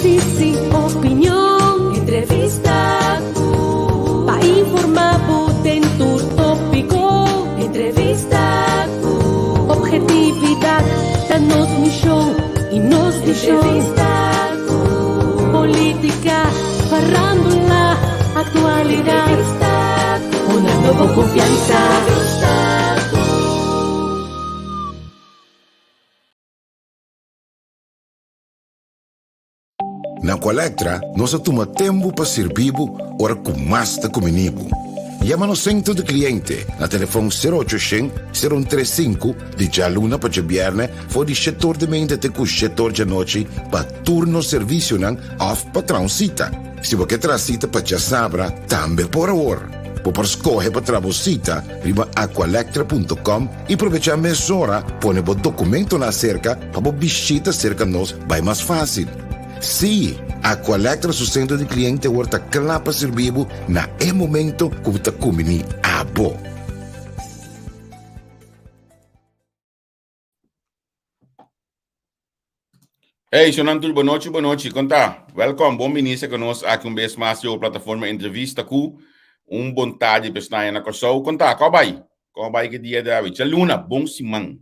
notícia, opinião, entrevista Ku. Para informar por dentro tópico, entrevista Ku. Objetividade da nossa missão e nos entrevista Ku. Política, farandula, atualidade, uma nova confiança. Na Qualectra, nós tomamos tempo para servir ora com mais da comunico. Llama no centro de cliente na telefone 0800 035 de Djaluna para Jabierne for de setor de mente até com setor de noite para turno serviço nan off para transita. Se você transita para Chasabra, também por hora. Por escolher para trabalhar, riba aqualectra.com e aproveitar a mesura, põe o documento na cerca para visita cerca nós vai mais fácil. Sim, a Qualectra su centro de cliente worta clapa servibo na momento que está comini abo. Hey, Shonan, boa noite, conta. Welcome, bom ministro conosco aqui vez mais na plataforma Entrevista Ku. Bom tarde para estar na Kòrsou. Conta, qual vai que dia da Djaluna, bom simão,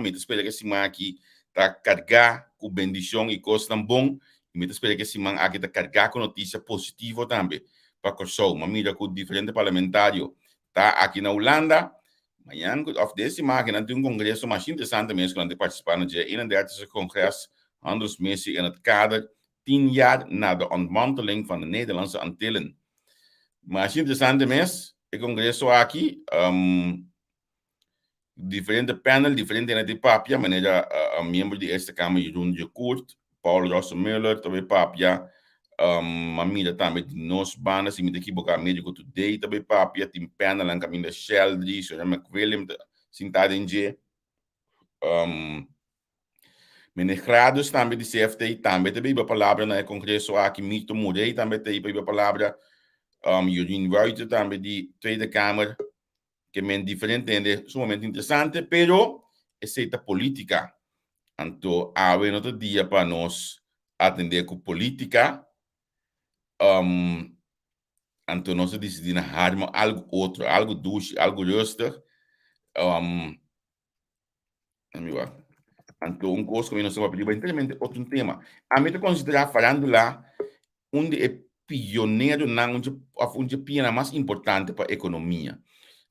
me espera que simão aqui tá carregar com bendição e coisa tão bom. E me espera que simão aqui tá carregar com notícia positiva também para Kòrsou. Uma mira com diferente parlamentário tá aqui na Hulanda. Amanhã, of desse semana, nós temos congresso mais interessante mesmo quando participar no dia 31 congresso handelsmissie in het kader 10 jaar na de ontmanteling van de Nederlandse Antillen. Maar interessante mês, o congresso aqui, diferente panel, diferente de papia, maneira membro de esta Câmara, Jeroen de Kort, Paul Rosse-Müller, também papia, mamida também de nós bandas, e me daqui boca médico today, também papia, tem panel, em caminho da Sheldry, Sr. McWilliam, sentado em G. Menegrados também de CFT, também tem a palavra no congresso aqui, Mito Murray, também tem a palavra, Eugene Reuter, também de Tweede Kamer, que é diferente, sumamente interessante, pero é política. Então, há um outro dia para nós atender com política, então nós decidimos algo outro, algo doce, algo roster, então, coisa que nós vamos pedir, inteiramente outro tema. A mim, considerar Farandula onde é pioneiro na onde pena mais importante para a economia.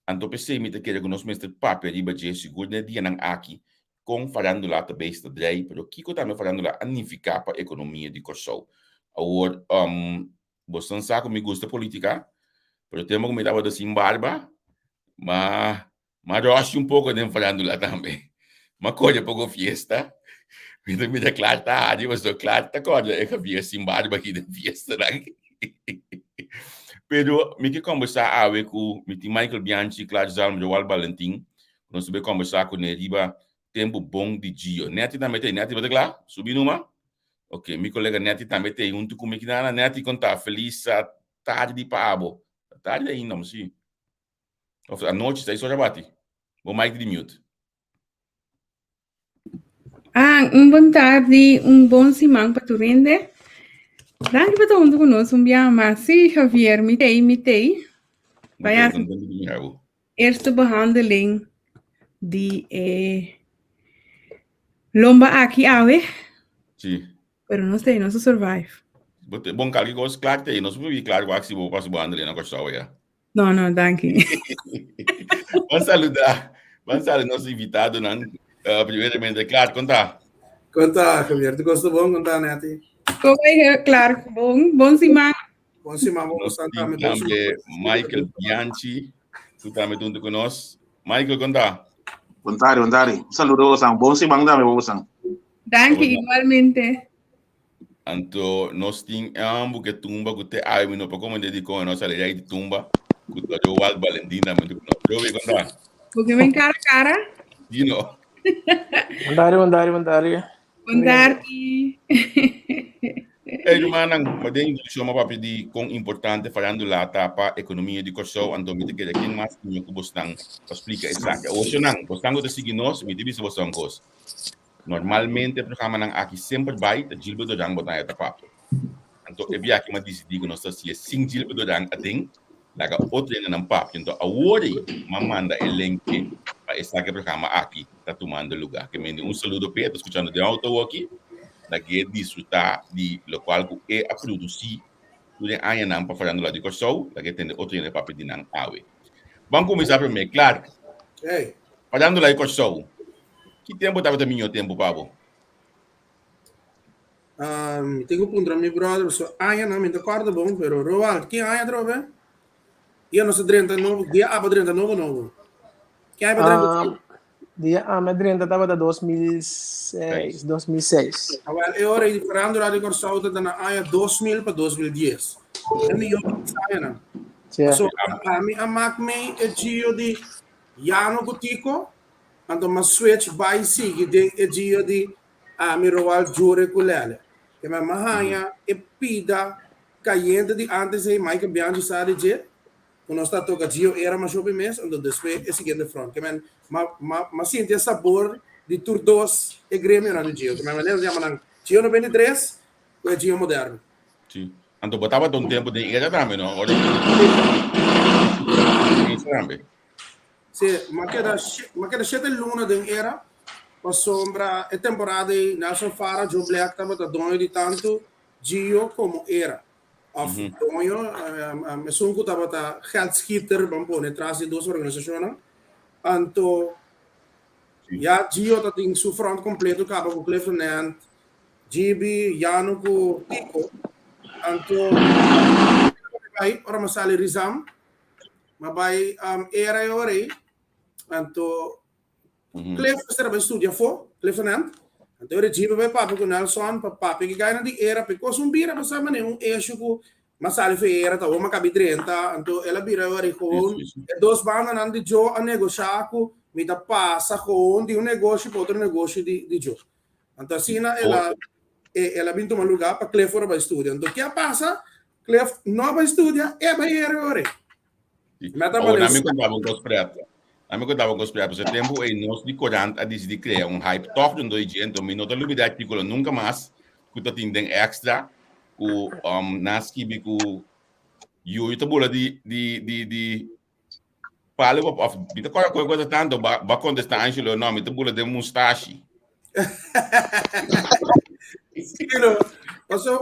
Então, pensei que queria que nós mestre papel riba de seguro de dia nang aqui com Farandula também está drei, pero Kiko também Farandula anificar para a economia de Kòrsou. Agora, você sabe que me gusta política, pero temos que me dar assim barba, mas eu acho pouco de Farandula também. Uma coisa para a fiesta, me declara tarde, mas eu claro, tá coisa, é que havia assim barba aqui de fiesta, né? Pero me que conversar com Micheal Bianchi, Clarck Zalm, Roald Balentin, nós vamos conversar com ele riba tempo bom de Gio. Neti também tem, Neti vai lá, subir numa. Ok, meu colega Neti também tem junto com que na Neti contar feliz tarde para abo, tarde ainda, não sei. A noite sai só já bate. Vou mais de mute. Boa tarde, bom semana para tu rende. Danke para todo mundo conosco, Masi, Javier, mitei. Vai a eerste behandeling de lomba aqui awe. Sim. Pero não sei, não survive. Bom, cara, que gosto claro tem, nós vamos ver claro que se vou passar behandeling na Kòrsou já. Não, danke. Vamos saludar nosso invitado, primeiramente, claro, conta, Javier, tu gostou bom contar, Neti? Como é, claro, bom semana. Bom semana, nós temos também Micheal Bianchi, tu também junto conosco. Michael, conta. Bom tarde. Saludos, bom semana também, você. Danke, igualmente. Então, nós temos que tumba, que tem aí, não para como dedicou a nossa lei de tumba, que o Roald Balentin também junto conosco. Eu vou contar. Porque vem cara. You know. Bom tarde. Bom tarde. Irmã, mas tem uma para pedir com importante Farandula para a economia de Kòrsou, então me queria quem mais que você explica exato. Hoje não, você não está seguindo nós, me diz você uma coisa. Normalmente, o programa não aqui sempre vai, a Gilberto Dojang botar essa papo. Então, é bem que me decidi que nós estamos sem Gilberto Dojang a tem, laga outro ainda não papo. Então, a hora, manda o link para esse programa aqui, está tomando lugar. Que me saludo, Pedro, escutando de auto aqui, daqui desfrutar de local que é a produzir, tudo aí não para Farandula de Kòrsou, daqui tem outro ainda para pedir não awe. Vamos começar primeiro, Clarck. Hey, Farandula de Kòrsou. Que tempo estava também o tempo, Pablo? tenho um para meu brother, so aia não me acorda bom, pero Roald, quem aia trove? Eu não sei 39, dia aba 39 novo. Quem aia 39? Dia Madrid estava da 2006, 2006. Well, eu era de Farandula de Kòrsou, tá na aia 2000 para 2010. É melhor que aia não. Sim. So, a mim me é Gio de Jano Gutico, então uma switch vai seguir de Gio de mi Roald Jure Kulele. Que me mahanha e pida caindo de antes de Micheal Bianchi sabe de quando está toca Gio era mais jovem mesmo, então depois é seguinte front. Que me sente sabor de turdos e grêmio no Gio. Que me maneira de chamar Gio 93 ou Gio moderno. Sim. Então, botava um tempo de era também, não? Olha, sim, mas que da 7 luna de era passou para a temporada e nessa fara Joe Black estava da Djoin de tanto Gio como era. Of Djoin, me sunco estava da Geldschieter, vamos pôr, atrás de duas organizações. Então, já Gio está em seu front completo, acaba com Cliff Nant, GB, Jano com Tico. Então, vai, ora mas sali Rizam, mas vai era e orei. Então, Cliff será estudar for, Cliff Nant. Então, ele jiba vai papo com Nelson, papo que ganha de era, porque os bira mas sabe um eixo com mas sali feira, tá uma cabe 30, então ela bira ora com dois bandas não de Joe a negociar com me dá passa com de um negócio para outro negócio de Joe. Então, assim, ela vem tomar lugar para Cliff para estudar. Então, o que passa? Cliff não vai estudar, é vai era ora. Mas tá bom, me contava um conspirato. A mim contava um conspirato. Esse tempo aí nós de Corante a decidir criar hype top de um dois dias. Então, me não olvidar de artículo nunca mais. Que tu tem extra. Que nas que bico eu tô bola de fala of bita coisa tanto ba contestar Angelo nome tô bola de mustache. Você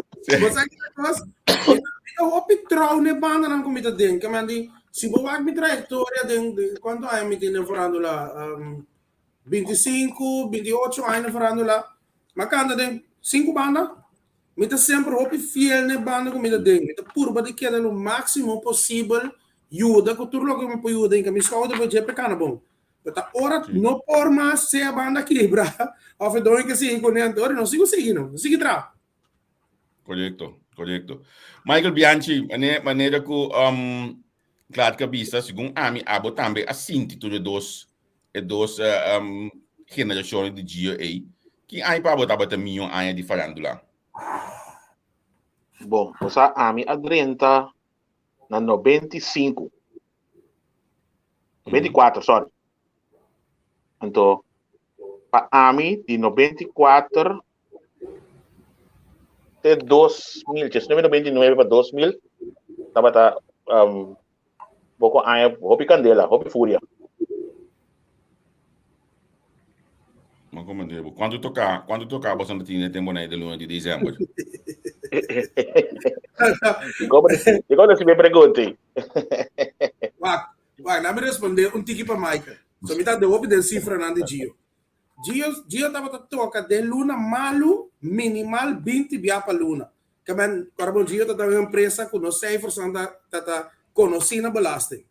eu optrau ne banda não comida den, que mandi se vou a minha trajetória de quando eu me tinha Farandula 25, 28 anos Farandula, mas quando tem 5 bandas, me tá sempre fiel ne banda comida den, me tá purba de que é o máximo possível, ajuda que tudo logo me pode ajudar, que me escolhe depois de pecar bom. Tá ora não por mais ser a banda quebra, of doing que sim com nenhum, não sigo seguindo, sigo tra. Correto. Micheal Bianchi, maneira que claro que vista, segundo a mim, abo também assim de duas gerações de GIO I, que aí para botar também aí de Farandula. Bom, sa amin adrenta na 95. 94, sorry. Então, pa amin de 94 até 2000, just 99 para 2000, tava tá pouco aí, hobby candela, hobby fúria. Mas como digo, quando tocar você não tinha tempo de luna de dezembro. Igual se me pergunte. Vai, não me responder um tiki para Michael. Só me dá de hobby de cifra não de Gio. Gio tava toca de luna malu minimal 20 via para luna. Que man, quando Gio tá uma empresa com os cifras tá conhecendo belasting.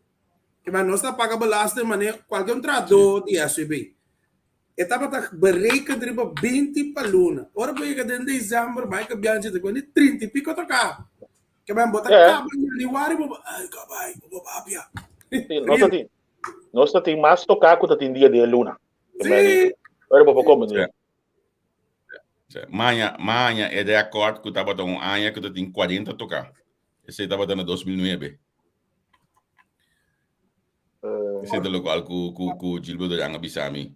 Que man, nós tá paga belasting, mas qualquer contrato de SUB. Estava tá berekend de 20 para luna. Ora foi que em dezembro Micheal Bianchi tá com 30 e pico tocar. Que man, bota cabo de wari, ai, cabai, babapia. Nós tem mais tocar que tem dia de luna. Sim. Ora vou como dizer. Manhã é de acordo que tava um ano que tem 40 tocar. Esse tava dando 2009. Esse é do local que o Gilberto Dojang bisami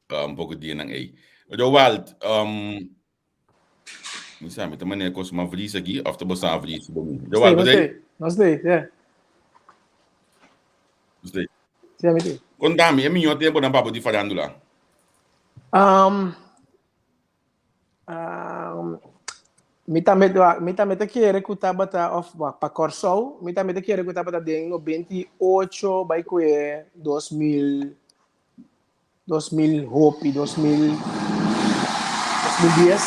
pouco dia nang aí. Roald, não sabe, também é coisa uma vries aqui, of the bossa vries. Roald, Gostei, yeah. Gostei. Sim, amigo. Contame, é melhor tempo na papo de Farandula. Mi também quero que estava para Kòrsou, mi também quero que estava dentro 28 vai que 2000 hopi 2010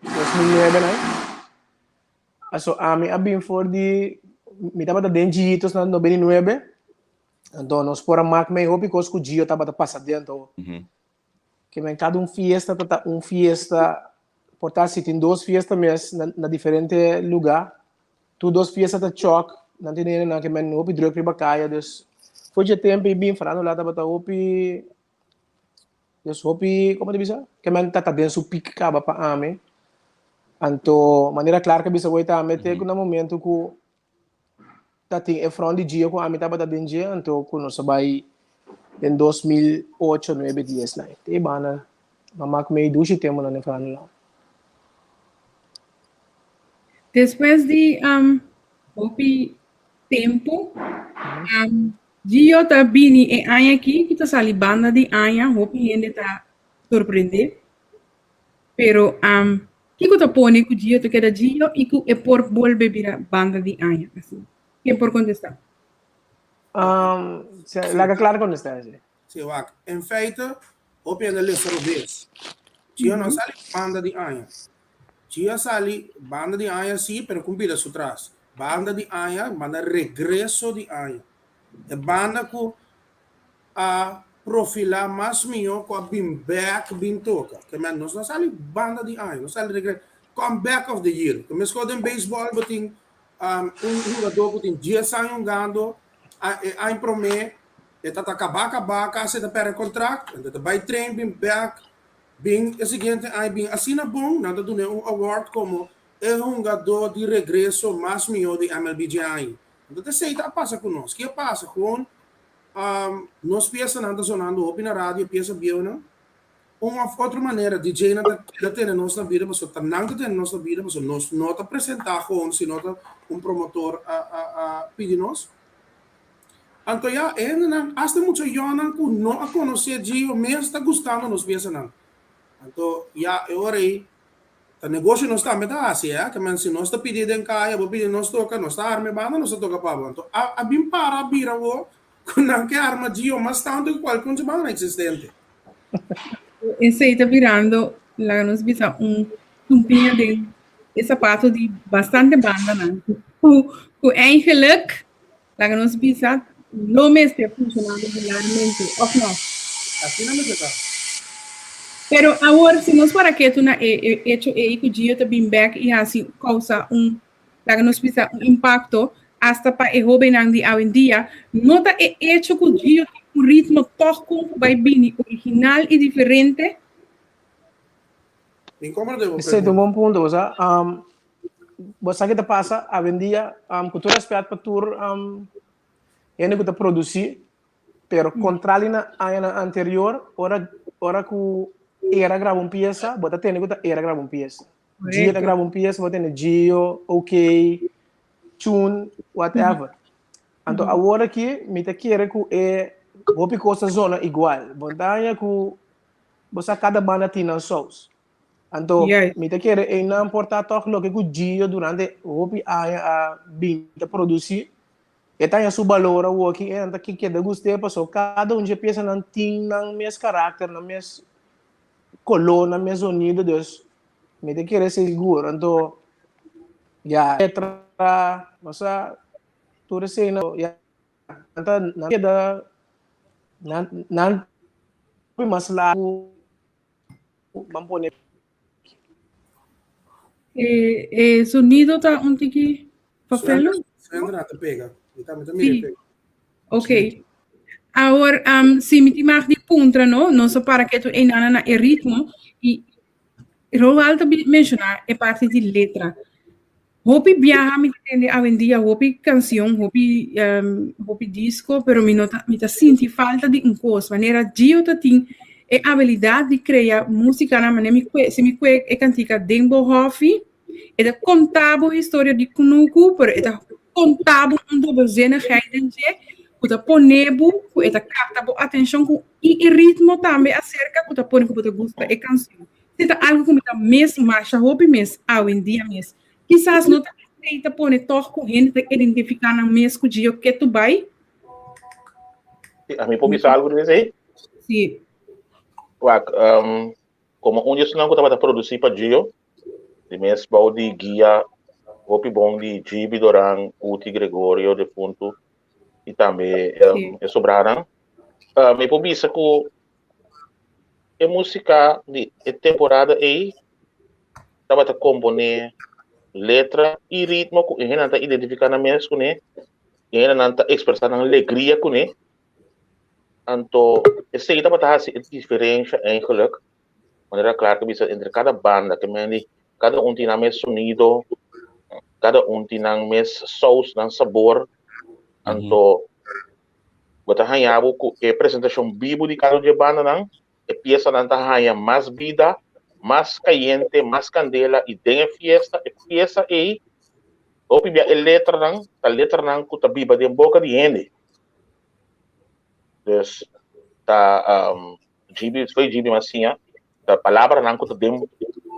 2009 né? Also a mim abim for de mi estava dentro de na 99. Então nós por a marca me hopi que o Gio estava passando dentro. Que me cada fiesta portar se tem 2 fiestas mês na diferente lugar. Tu 2 fiestas da choque, não tem nada que men hopi druk riba caia, dus foi de tempo e bem falando lá tava hopi. Dus hopi, como dizer? Que men tá dentro do pique caba para ame. Então, maneira clara que bisa vai tá meter no momento que tá tem é front de dia com a tava dentro dia, então quando nós vai em 2008, 2009, 10 lá. Tem bana, mamá que meio duche tempo na Farandula. Depois de hopi tempo, Gio tá bini e anha aqui que tá sali banda de anha, hopi ainda tá surpreender. Pero que tá pone que Gio tá queda Gio e que é por volver vira banda de anha assim. Que por contestar. Laga claro com esta. Sim, wak. Em feite, hopi ainda lê sorobês. Gio não sali banda de anha. Gio sali banda de anha sim, pero cumprir isso atrás. Banda de anha, banda regresso de anha. É banda que a profilar mais melhor com a bim back bim toca. Que men nós não sali banda de anha, nós sali regresso. Comeback of the year. Que mesmo em baseball, botin jogador botin dia sai jogando, a promê, está acabar, caso da pera contract, então vai train bim back. Bem, é o seguinte, bem, assim é bom, nada do um award como é um jogador de regresso mais melhor de MLB GIO. Então, isso passa conosco. O que passa com nós pensamos nada sonando open na rádio, pensa bem, não? Uma outra maneira, DJ nada tem na nossa vida, mas tá nada tem na nossa vida, mas nós não apresentar com se nota promotor a pedir nós. Então, já, hasta muito jovem que não conhecer GIO, mesmo está gostando nos pensando. Então, já eu orei. O negócio não está metade assim, que men se nós está pedindo em caia, vou pedir nós toca, nós está arma banda, nós toca para então, a bim para a bira o não que arma Gio, mas tanto que qualquer coisa banda existente. Esse aí tá virando, lá nos bisa pinha de sapato de bastante banda, né? O eigenlijk, lá nos bisa, não me está funcionando regularmente, ou não? Assim não me está. Pero agora, se nós para que tu na hecho que o Gio tá bem back e assim causa lá nos bisa impacto hasta para o jovem de hoje em dia, nota hecho que o Gio tem ritmo toco vai bem original e diferente. Esse é um bom ponto, você que te passa hoje em dia, com todo respeito para tu, ainda que te produzir, pero controle na ano anterior, ora que era gravar peça, bota tem que era gravar peça. Gio gravar peça, bota tem Gio, OK, tune, whatever. Então agora que me te quer que é vou picar essa zona igual. Botanya que você cada banda tem nas shows. Então me te quer é não importa toque lo que o Gio durante o a bem te produzir. E tem a sua valor o que é anda que de gostei passou cada já pensa não tem não mesmo caráter, não mesmo color, não mesmo sonido, Deus me te quer ser seguro. Então já letra você tudo assim não já não queda não mas lá vamos pôr sonido tá que papel? Sandra te pega. Sim. Ok. Agora, se me te mag de punta, não só para que tu enana na ritmo e Roald mencionar é parte de letra. Hopi viaja me entende hoje em dia, hopi canção, hopi disco, pero me tá senti falta de coisa, maneira Gio tá tem a habilidade de criar música na maneira se me que é cantica Dembo Hoffi, é contava a história de Kunuku, por é contava desenigheid kuta ponebu, kuta captava atenção com e ritmo também acerca kuta pone kuta gusta e canção. Tenta algo que me dá mesmo marcha, hope mesmo, em dia mesmo. Quizás não tenta pone toque com gente identificar na mesmo dia que tu vai. A mim pode algo desse aí? Sim. Como um dia senão que eu estava produzir para GIO, de mês bom de guia, hope bom de Gibi Doran, Uti Gregorio, de Funto, e também sobraram. Me pode dizer que a música de temporada aí estava a componer letra e ritmo que a gente não identificar na mesma, né? E a gente não expressar a alegria com né? Então, esse aí estava a diferença eigenlijk. Maneira clara que bisa entre cada banda, que cada um tem o mesmo sonido, cada um tem o mesmo sauce, o sabor. Então, você ganhava que a apresentação viva de cada banda, não? A peça não ganha mais vida, mais caliente, mais candela, e tem a peça aí, a letra não, que está viva de boca de gente. Então, foi Gibi, mas assim, a palavra não que tem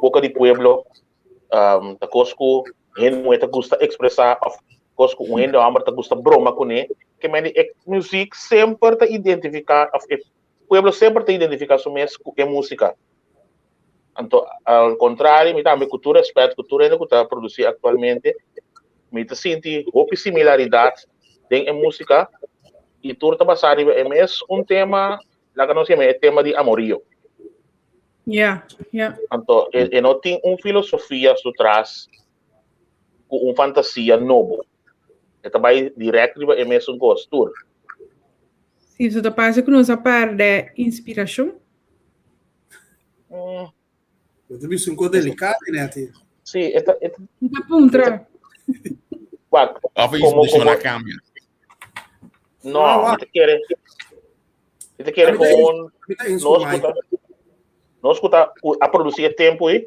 boca de pueblo, da cosco, gente gosta expressar, cosco, gente amor gosta broma com ele, que música sempre te identificar, o pueblo sempre te identificar com a música. Então, ao contrário, me dá a cultura, respeito, cultura que está produzindo atualmente, me sente uma similaridade em música, e tudo está passando, é mesmo tema, lá que nós chamamos, é tema de amorio. Yeah. Então, ele não tem uma filosofia por trás, uma fantasia nova. Ele vai direto é mesmo gosto. Sim, você passa que nos perde inspiração? Eu também sou um pouco delicado, né, tia? Sim, Não aponta. Como na câmbio. Não, ele quer com nós escuta a produzir tempo aí,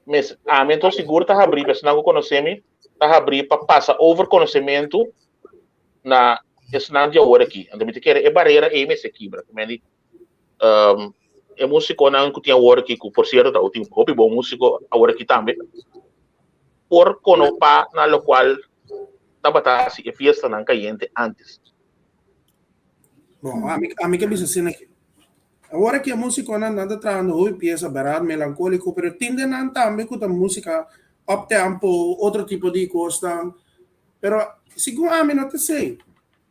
mas a mim estou seguro tá abrir, porque senão eu conhecemos, tá abrir para passar over conhecimento na ensinando de agora aqui. Então me quer é barreira aí me se quebra, também é músico não que tinha agora aqui, por certo, eu tenho hobby bom músico agora aqui também. Por conopar na local tabata se fiesta não caiente antes. Bom, a mim que me ensina aqui. Agora que a música não anda trazendo uma peça barata, melancólica, mas tende não também com a música up tempo, outro tipo de coisa. Mas, segundo a mim, não te sei.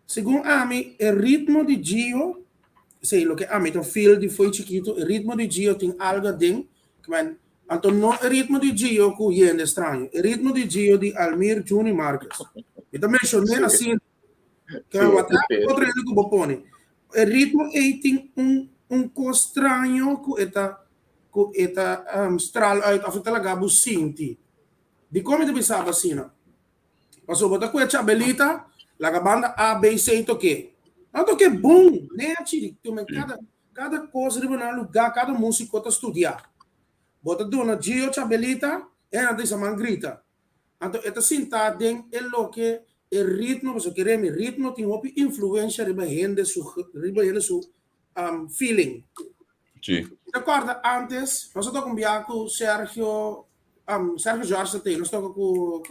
Segundo a mim, o ritmo de GIO, sei o que a mim, o feel de foi chiquito, o ritmo de GIO tem algo dentro, que então não o ritmo de GIO que é estranho, o ritmo de GIO de Almir, Djoin e Marques. Eu também mencionei assim, que é outro ritmo que eu vou pôr. O ritmo aí tem um estranho que está estral uit of talaga businti. Di como tu bisa basina. Paso bota ko cha belita, la banda A B C to que. Não to que bom, né, tiri, tu men cada coisa de na lugar, cada músico tá estudar. Bota dona Gio cha belita, ela diz a mangrita. Então eta sinta den é lo que o ritmo, você quer me ritmo tem uma influência riba gente su feeling. Sim. Recorda, antes, nós estamos com o Sérgio Jorge, nós estamos com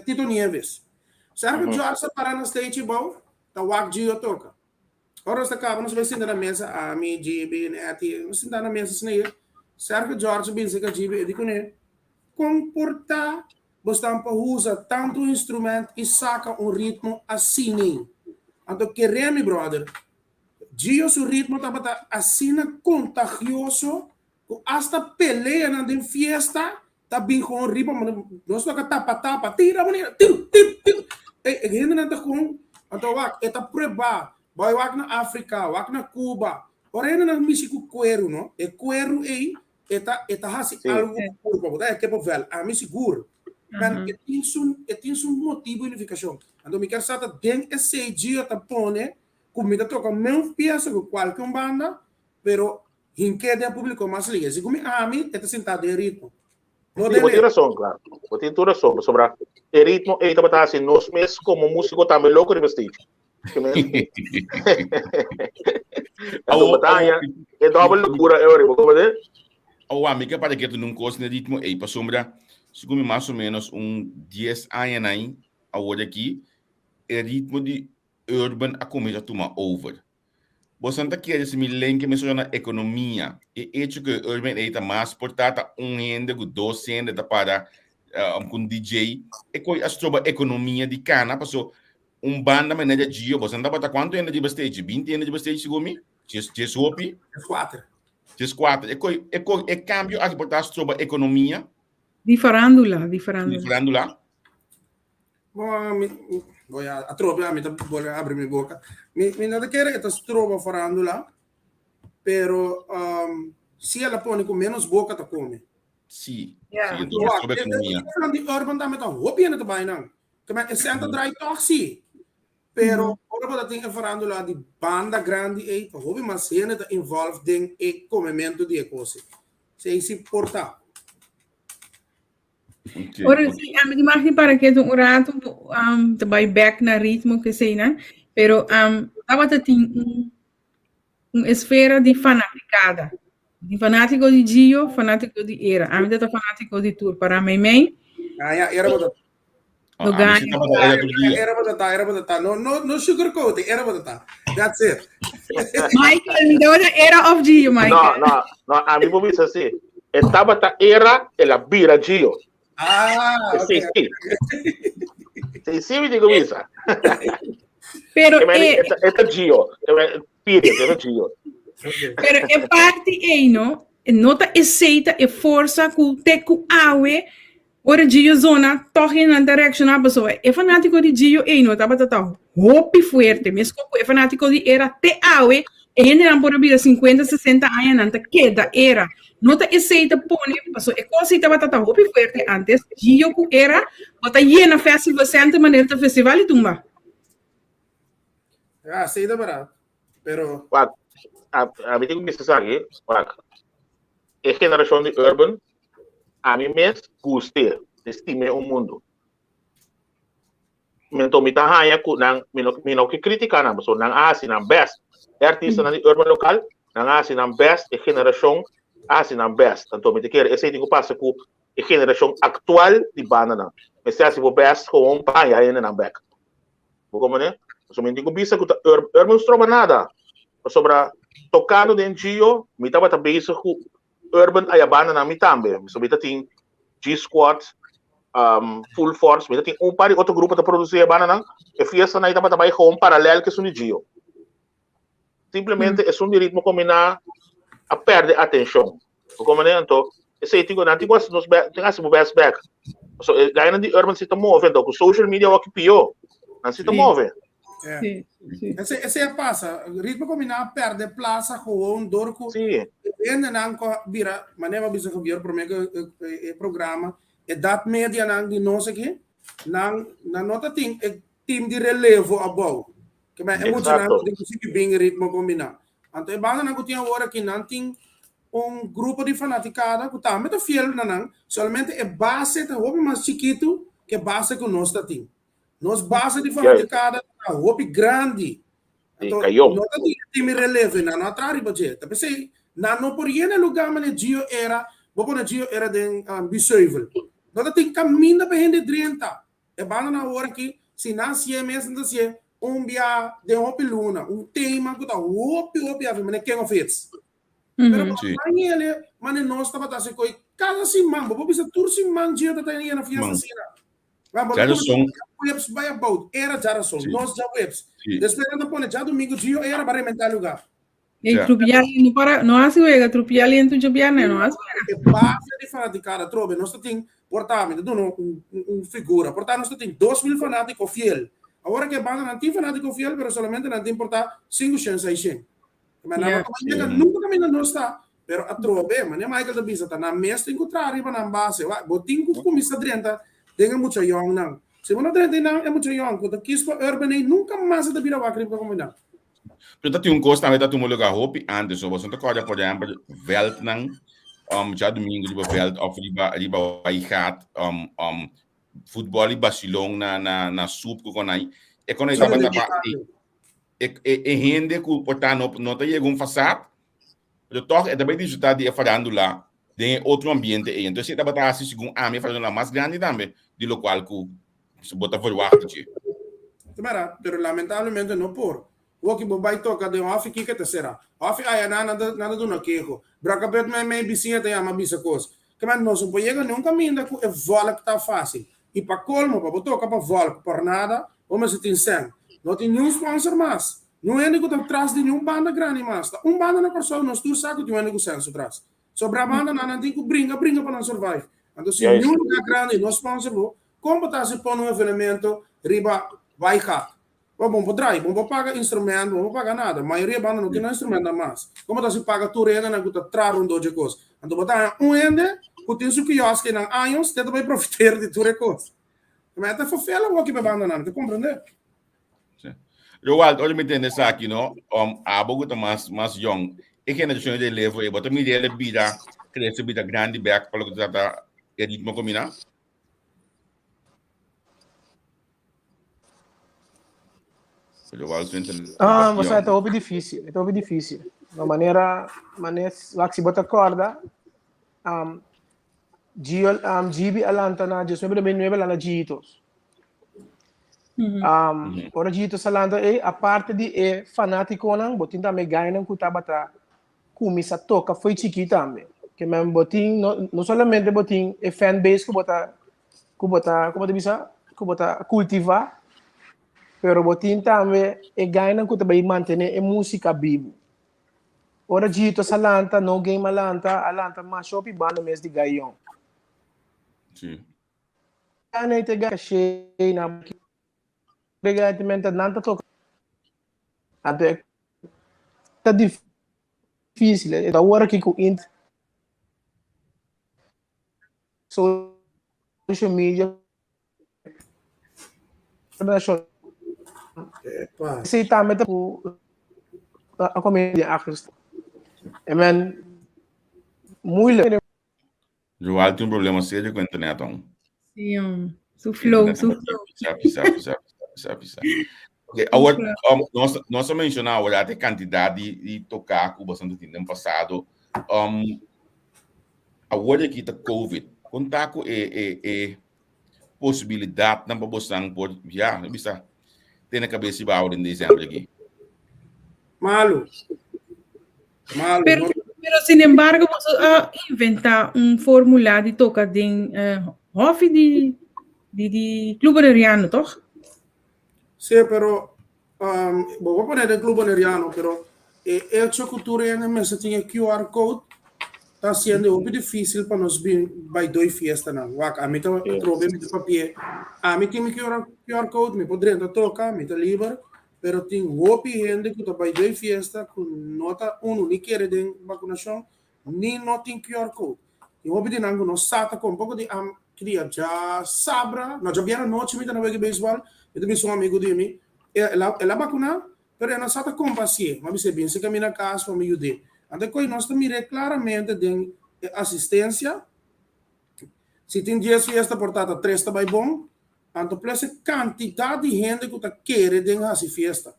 Tito Nieves. Sérgio Jorge para na stage bom, tá o Gio toca. Agora nós estamos sentando na mesa, a mim, GB, nós sentamos na mesa, Sérgio Jorge, bem se que GB, eu digo, né? Comportar, você usa tanto instrumento e saca ritmo assim. Então, queremos, brother, Gio su ritmo estava assim contagioso, hasta peleia na de fiesta, tá bem com ritmo, nós toca tapa, tira, tiro. E gente não tá com, então eta preba, vai na África, na Cuba, ora ainda na México cuero, não? E cuero aí, eta hasi algo curva, é que povel, a mim seguro. Mas tem um motivo de unificação. Então me quer saber den esse Gio tá pone comida toca mesmo peça com qualquer banda pero hinke de público mais liga. Se como ami, é sentado de ritmo. Não tem razão, claro. Tem razão. Sobre o ritmo, ele também está assim, nós mesmos como músico também louco de stage. A batalha é double loucura, eu como é? O amiga para que tu não gosta de ritmo, aí para sombra, segundo mais ou menos 10 anos aí, agora aqui, o ritmo de urban a começar a tomar over. Você não quer se me lembra que na economia e hecho que urban está mais portada renda com 2 renda para com DJ e coi a stroba economia de cana passou banda maneira de GIO você não bota quanto renda de bastage 20 renda de bastage segundo just hopi 4 e coi e cambio a portar a stroba economia di Farandula Voy a tropa, a mí voy a abrir mi boca. Mi no te quiere esta tropa Farandula, pero si ela pone con menos boca te come. Sim. Yeah. Sim, então, sobre economia. Die urban damit dan hoop je het bijna. Kijk, het zijn draai toch zie. Pero ora dat ding Farandula die banda grande e hoop je maar zien het involved ding e comimento die cose. Se si porta. Okay. Ora sim, a minha imagem para que um rato vai back na ritmo que sei, né? Pero tava tem esfera de fanaticada. De fanático de GIO, fanático de era. A minha tá fanático de tour para mim. Era botar. Era botar. No sugarcoat, era botar. That's it. Micheal, me deu era of GIO, Micheal. Não, a mim vou dizer assim. Estava era ela vira GIO. Okay. Sí, me digo isso. Pero esta GIO, period, GIO. Pero é parte aí, não? Nota aceita e força com teco awe. Ora GIO zona torre na direction a pessoa. É fanático de GIO aí, não? Tava hopi forte, mesmo é fanático de era te awe. E ainda não pode vir 50, 60 anos antes queda era. Nota aceita pone, passou é coisa estava tão hopi forte antes. GIO era, bota llena festival sempre maneira de festival e tumba. Aceita para. Pero a mim tem que pensar aqui, a geração de urban, a mim mesmo gostei, estime o mundo. Então, me tá aí me não que criticar não, so não assim não best, artista na urban local, não assim não best, a geração assim não best. Então, me quer esse tipo passa com a geração atual de banda não. Mas se assim o best com pai aí não back. Como né? So me tem que pensar que urban não nada. Sobre tocando dentro GIO, me estava também isso com urban aí a banda na me também. So me tem G-Squad, Full Force, me tem par de outro grupo de produzir a banda não. E fiesta na estava também com paralelo que são de GIO. Simplesmente é um ritmo combinar a perder atenção. Como né? Então, esse tipo não tem coisa nos tem assim o best back. So daí de urban se está movendo, com social media o que pior, não se está movendo. Sim. Esse passa, ritmo combinar perde plaza com dorco. Sim. E não vira, maneira bisa que vira para o programa, e dat media não de nós aqui, não nota tem time de relevo above. Que é muito não de conseguir bem ritmo combinar. Então, banda não tinha hora que não tem grupo de fanaticada que tá muito fiel não, somente é base de hobby mais chiquito que base que nós tá tem. Nós base de fanaticada hobby grande. Então, não tem time relevo não atrás budget. Tapi sei, não por ir no lugar mas GIO era, vou pôr GIO era de bisouvel. Não tem caminho para gente 30. É banda na hora que se não se é mesmo não se é dia de hobby luna, tema que tá hobby a ver, mas quem fez. Pero ele, mas nós estava tá se coi cada semana, vou pensar tur semana GIO tá aí na fiesta assim. Webs by about era geração, nós já webs. Depois não pone já domingo GIO era para inventar lugar. E trupiali não para, não há se vega trupiali em tu jabiane, não há. É base de fanaticada, trobe, nós tem portamento, figura, portar nós tem 2.000 fanáticos fiel. Agora que a banda não tem fanático fiel, mas solamente não tem portar 500, 600. Mas nunca caminha não está. Pero a trobe, mas nem Micheal da bisa tá na mesa tem que trazer para na base, botin com comissa 30, tem muito young não. Se você não tem não é muito young, quando quis para urban nunca mais da vira vai para combinar. Pero tem coisa também tu lugar hopi antes, so você toca por exemplo, Weltnang, já domingo de Welt of riba vai gaat, futebol e Barcelona na sub com aí. E quando estava e rende que portanto não tem algum façade. Eu toco é também disfrutar de Farandula de outro ambiente aí. Então se estava assim segundo a minha Farandula mais grande também, de lo qual que se bota for wakati. Pero lamentablemente não por. O que vai tocar de off que te será. Off aí nada do naquejo. Braca bet me vizinha tem uma bisa coisa. Que mas não se pode chegar num caminho da que é vola que tá fácil. E para colmo para tocar para vola por nada, vamos se tem sem. Não tem nenhum sponsor mais. Não é nem que tá atrás de nenhum banda grande mais. Banda na Kòrsou nós tu sabe que não é nem que senso atrás. Sobre a banda não tem que brinca para não survive. Então se nenhum lugar grande nós sponsor como tá se pôr num evento riba vai cá. Vamos pagar instrumento, vamos pagar nada. A maioria banda não tem instrumento mais. Como tá se paga turena na guta trar doje coisa. Então botar ende, que tem su quiosque na anos, te vai profitar de ture coisa. Mas até fofela o que banda não, te compreender? Roald, olha me entender isso aqui, não? A boca tá mais young. E que na gestão de levo, e bota me dele vida, cresce vida grande back para o que tá ritmo combinar. Você é tão difícil, de maneira lá que se bota corda, GB alanta na just maybe bem nueva lá na Gitos. Ora Gitos alanta a parte de fanático não, botin também ganha não que tabata kumisa toca foi chiquita também, que mesmo botin não somente botin fan base que bota como te bisa, que bota cultivar. Pero botin também é ganha que também manter a música viva. Ora Gito salanta, no game alanta mas shopping banda mês de GIO I. Sim. Ganha te ganha cheio na regatimento não tá toca. Até tá difícil, é da hora que com int social media se também a comédia actors. Muito. Roald tem problema sério com a internet, então. Sim, su flow. Okay, agora, nós mencionamos a quantidade de tocar que bastante tempo no passado. Agora que está COVID, contar com a possibilidade na população por já, não bisa tem na cabeça de baú em dezembro aqui. Malo. Pero sin embargo, vamos inventar formulário de tocar de hof de clube neriano, toch? Sí, pero voy a poner el club neriano, pero el cultura en el mes tiene QR code. Está sendo muito difícil para nós vai dois fiestas não. A mim tá trove me papel. A mim tem QR code, me poderia tocar, me tá livre, pero tem gente que tá vai dois fiestas com nota nem quer de vacinação, nem não tem QR code. E o de nango nós sata com um pouco de cria já sabra, nós já vieram noite me tá na vega beisebol, eu também sou amigo de mim. Ela vacuna, pero não sata com paciência, mas você bem se caminha casa para me ajudar. Até que nós miramos claramente de assistência. Se tem 10 fiestas portadas, 3 está bem bom. Então, plus a quantidade de gente que está querendo essa festa.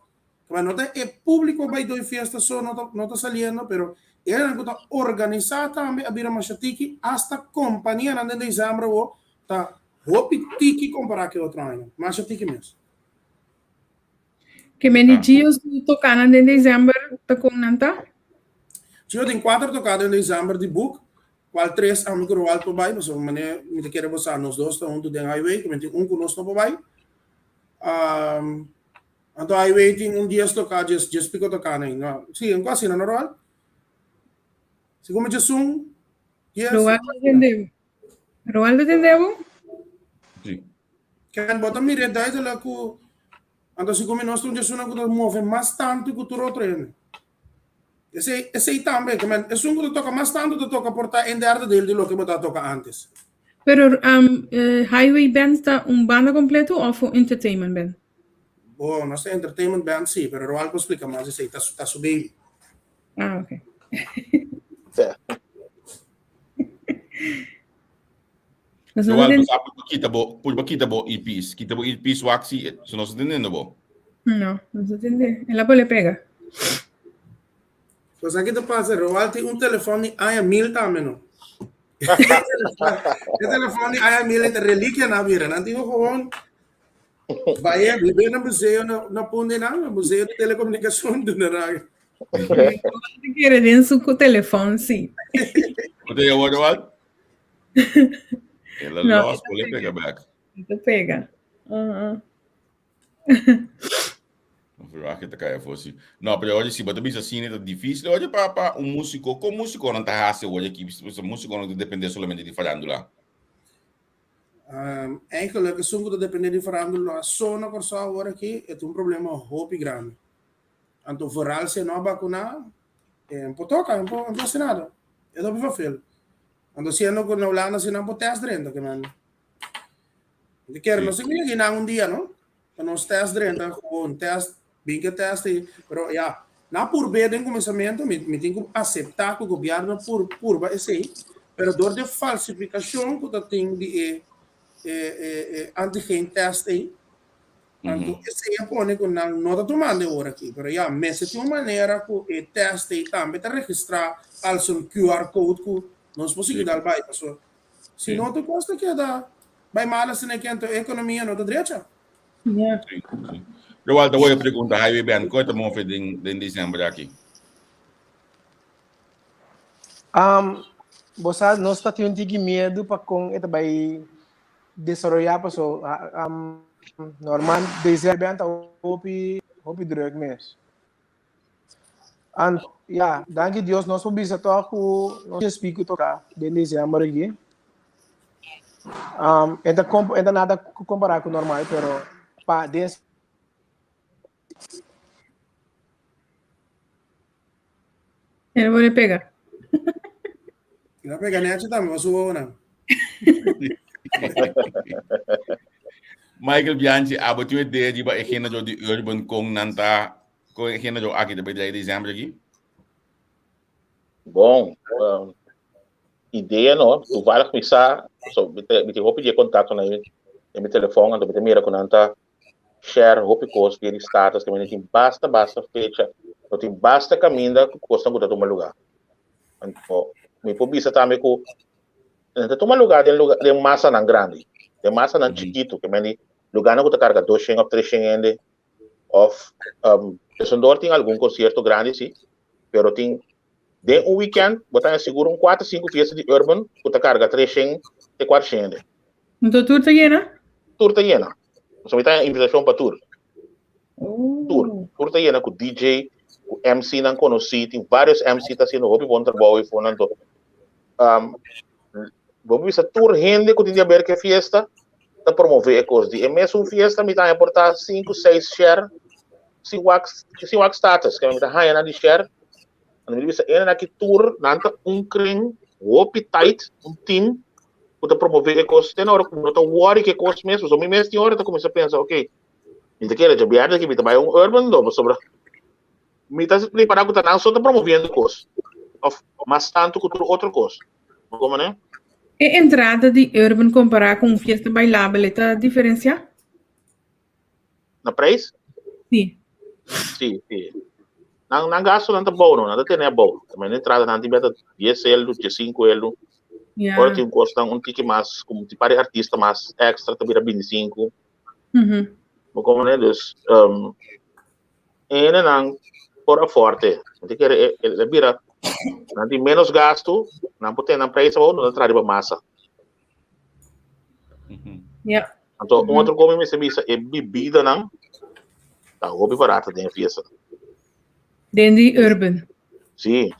Mas não é público vai 2 fiestas só, não está saliendo, pero ele está organizado também a vir a machatiki, hasta companhia na dezembro, está hopitiki comparar com outro ano. Machatiki mesmo. Que many dias tocar na dezembro, tá com nanta? Eu tenho 4 tocadas em dezembro de book, qual 3 a micro alto vai, mas eu me quero passar nos 2 estão junto den highway, que tem conosco no vai. Então highway tem dia tocar just pico tocar nem, não. Sim, quase não normal. Se como já sum, yes. Roald entendeu? Sim. Quem bota mire daí de lá com, então se como nós estamos já suna que move mais tanto que o outro treino. Esse também, que é um que toca mais tanto, tu toca portar em derde dele de lo que você toca antes. Pero highway band está banda completo ou entertainment band? Bom, nós temos entertainment band, sim, pero Roald pode explicar mais isso aí, tá subindo. Ah, ok. É. Nós não Roald, entendemos. kita bo ipis. Kita bo ipis waxi. So nós entendendo bo. Não, não entendemos. Ela pode pegar. Pois aqui tu passa, Roald tem telefone aí 1000 também, não? O telefone aí 1000 é relíquia na vida, não tem gewoon. Vai viver no museu, na ponte no museu de telecomunicação do Naranjo. Você quer dentro do telefone, sim. Wat je hoorde wat? Hele Nou, los, wil ik pega back. Você pega. Verwacht je te kijken voor si. Nou, pero hoje sim, mas também assim é difícil. Hoje para músico, com músico não tá fácil hoje aqui, o músico não depende somente de Farandula. Eigenlijk is zo'n depende de Farandula. Só na Kòrsou agora aqui é problema hoop grande. Então, vooral se não vacuna, potoca, não pode nada. É do que faz. Então, se não com Hulanda, se não pode teste dentro, que mano. De quer não se que não dia, não? Então, os teste dentro, gewoon teste, bem que teste, pero ja, na por bem de começamento, me tem que aceitar que o governo por esse aí, pero dor de falsificação que tem de antigen teste aí. Então, esse é o que não está tomando agora aqui, pero ja, mas de uma maneira que o teste também está registrar als um QR code que nós podemos dar para pessoa. Se não te custa que dá, vai mal se não quer a economia não está direita. Yeah. Roald, dan wil je pergunta, hij weer ben kort om in dezembro aqui. Você não está tendo medo para com esta vai desenvolver para so normal dezembro anta hopi druk mes. And ja, danke Deus nós vamos bisa toco nós speak tocar de dezembro aqui. Ainda nada comparar com normal, pero pa desse Ele vai pegar. Não pega net também, mas o não. Micheal Bianchi, abo tu ideia de ba ekena jo di urban kong nanta ko ekena jo aqui de dezembro aqui. Bom, ideia não, tu vai começar, so me vou pedir contato na meu telefone, então me mira com nanta share hopi cost que ele status que me tem basta fecha, não tem basta caminho que custa que toma lugar. Então, me pobisa também com toma lugar de massa não grande, de massa não chiquito, que me lugar não que carga 200 ou 300 of são dor tem algum concerto grande sim, pero tem de weekend, botar seguro 4, 5 festas de urban, que carga 300 e 400. Então tudo está llena? Tour está llena. Só me tem invitação para tour. Tour está llena com DJ, com MC não conheci, tem vários MC tá sendo hobby bom trabalho e fonando. Vamos ver tour rende que tem a ver que festa, tá promover coisas de mesmo festa me tá importar 5, 6 share, se wax status, que me tá high na de share. En we hebben een tour, nanta kring, hopi tight, team, para promover a coisa. Tem hora que não worry que coisa mesmo, só me mesmo tem hora que começa a pensar, ok, me tá querendo jogar aqui, me tá vai urban do, sobre, me tá se preparar para não só tá promovendo coisa, mas tanto que outra coisa, como né? E entrada de urban comparar com festa bailável, está diferenciar? Na preço? Sim. Sim. Não gasto nada bom, não, nada tem é bom. Também na entrada não tem 10 euros, 5 euros. Agora tem custa ticket mais, como tipo para artista mais extra, também 25. Como né, dus, não fora forte. Tem que ele vira, não tem menos gasto, não pode ter na preço bom, não traz massa. Então, outro como me serviço é bebida não, tá hobby barato tem fiesta. Dentro de urban. Sim.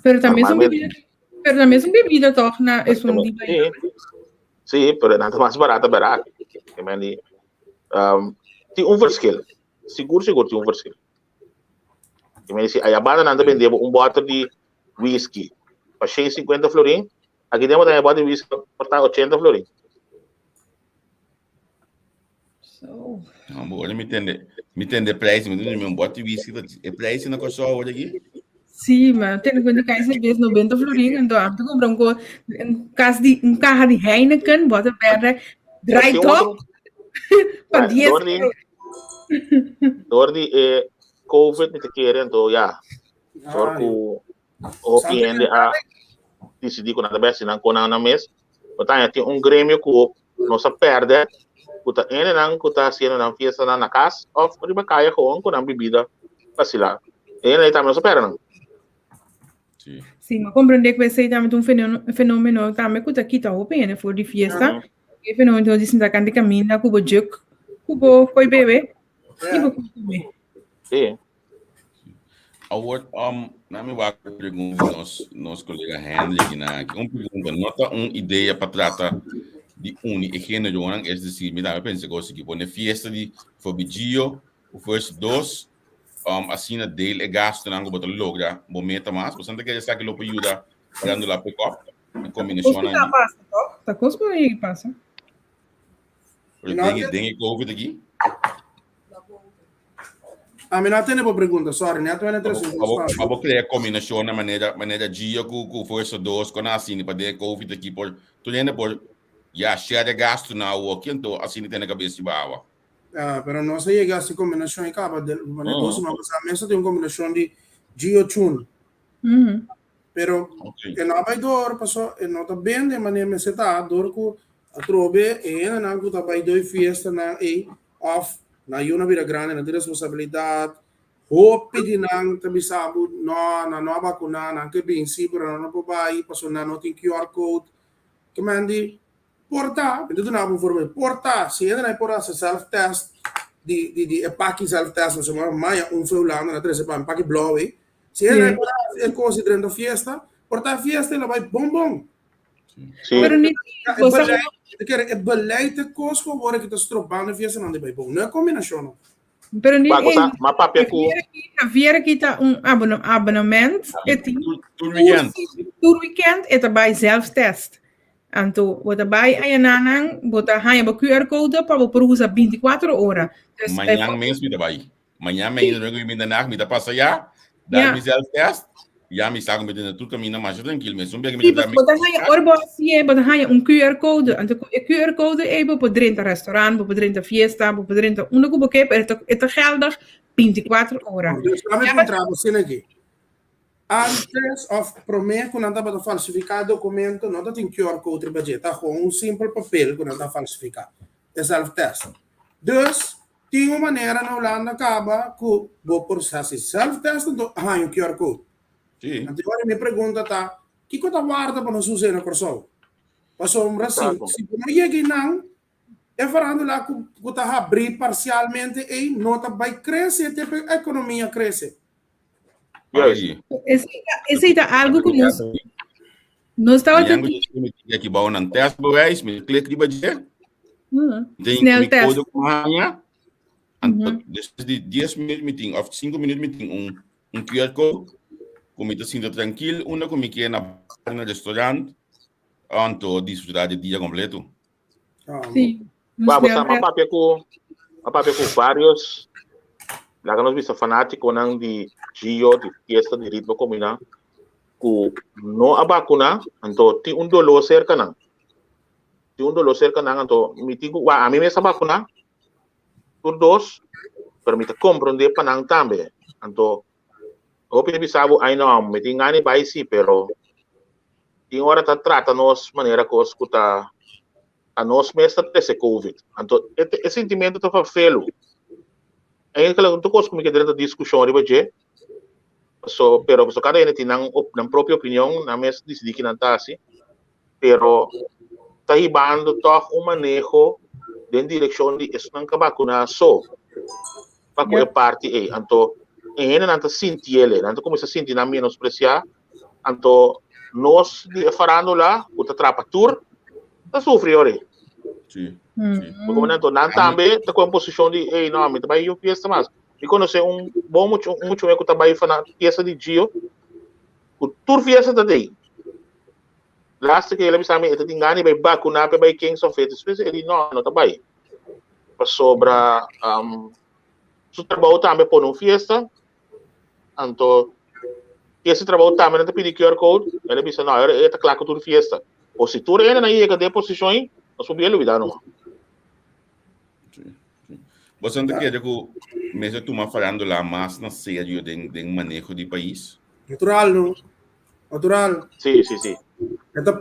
Pero também são bebidas, toch? É um dia. Sim, pero nada mais barata. Tem verschil. Seguro tem verschil. Se a banda não vende bottle de whisky para 50 florin, aqui temos uma bottle de whisky para 80 florin. So. Não, olha, me entende preço, me entende mesmo, bota visita, é preço na Kòrsou olha aqui. Sim, mas tendo quando cai essa vez 90 florinhos, então há que comprar um carro de Heineken, bota perna, dry top, para 10 euros. Dordi COVID ni keren to ya. Sorku OPN a decidi con a sin ancora na mes. Potanya ti un grêmio ku no sa perde. Kuta ene nang kuta sino nang fiesta na casa of riba kaya ko ang kunang bibida pasila. Ene ita no sa perde nang. Sim, mas compreender que vai ser também fenômeno também que está aqui tá open for de fiesta. E fenômeno então disse que a caminha cubo juk, cubo coi bebê. E vou comer. Sim. Award na me vai perguntar nos colega Henry aqui na pergunta nota ideia para tratar de gênero é decir, me dá pensar que pone fiesta de fobigio, o first dos assim na dele é gasto na botar logra momento mais, você não quer dizer que lo ajuda Farandula pick up em combinação Tá passa, tá com os aí passa. Tem COVID aqui? A mim não tem nenhuma pergunta, sorry, não tem nenhuma pergunta. Vou criar combinação na maneira GIO com força 2 com assim para ter COVID aqui por tu ainda por share de gasto na o que então assim tem na cabeça de bawa. Pero não sei chegar essa combinação e acaba de maneira doce, mas a mesa tem uma combinação de GIO I. Pero e não vai dor, passou, e não tá bem de maneira me seta dor com a trobe e não com tá vai doi fiesta na e off na una vida grande, na responsabilidade, hope de não também sabe, não vacuna, não que bem sim, pero não pode ir, passou não tem QR code, que mandi porta, então não vou formar porta, se ainda não porta se self test, de pack self test, não se chama mais Hulanda, na três para pack blow, se ainda não porta é considerando fiesta, porta fiesta ela vai bom. Pero nem é beleid coisa agora que está estrobando fiesta não vai bom, não é combinação. Pero nem mas papel com vier aqui tá abonnement e tem tour weekend e também self test. Então, bota vai aí nanang, bota aí o QR code para você usar 24 horas. Manhã mesmo me vai. Manhã mesmo me dá me dá passa já, dá me self test. Já me sabe que tudo caminha mais tranquilo, mas bota aí QR code, então o QR code é para poder entrar restaurante, para poder entrar fiesta, para poder entrar onde que você quer, é geldig 24 horas. Vamos encontrar você aqui. Antes of prometer que não está para falsificar documento, não tem QR code budget, com simples papel que não está falsificado. É self-test. Dus, tem uma maneira na Holanda acaba com o processo self-test, então há QR code. Agora minha pergunta tá, que coisa guarda para nós usar na Kòrsou? Passou assim, se não chega não, é Farandula que está abrir parcialmente e nota vai crescer, a economia cresce. Esse é algo que nós estamos aqui bom não teste bewijs, me clique de budget. Snel test. Desde de 10 minutos meeting of 5 minutos meeting QR code. Como está sendo tranquilo, uma como que na restaurante, anto desfrutar de dia completo. Sim. Vamos a papel com vários. Lá que nós vimos fanático não de GIO, de fiesta de ritmo combinado, que não a vacuna, então tem dolor cerca não. Tem dolor cerca não, então me digo, a mim essa vacuna, por dois, permite compreender para não também, então Hope bisabo ay no, may tingani ba isi pero ting ora ta trata nos maneira que escuta a nos mestra desse COVID. Então, esse sentimento tá felo. Aí que tu cos como que dentro da discussão riba je. Pero cada ene tem na própria opinião, na mes decidi que não tá assim. Pero tá hibando to manejo de direção de isso não vacuna só. Para que parte é. Então ene nanta sinti ele, nanta começa a sentir na menospreciar, então nós de Farandula, o trapa tour, tá sofre ore. Sim. Porque não não também tá com a posição de, ei, não, me vai eu fiesta mais. Me conhece bom muito é que tá vai fazer fiesta de GIO, o tour fiesta da day. Last que ele me sabe, ele tem ganho vai vacunar para quem sofre, ele não tá vai. sobra su trabalho também por uma festa, então esse trabalho também não pede QR Code, ele pensa, não, é claro que tudo festa. Ou se tu ainda não ia de posições, nós subimos ele, não. Você não quer que mesmo tu me falando lá mais na sério de manejo de país? Natural, não? Natural. Sim, sim, sim.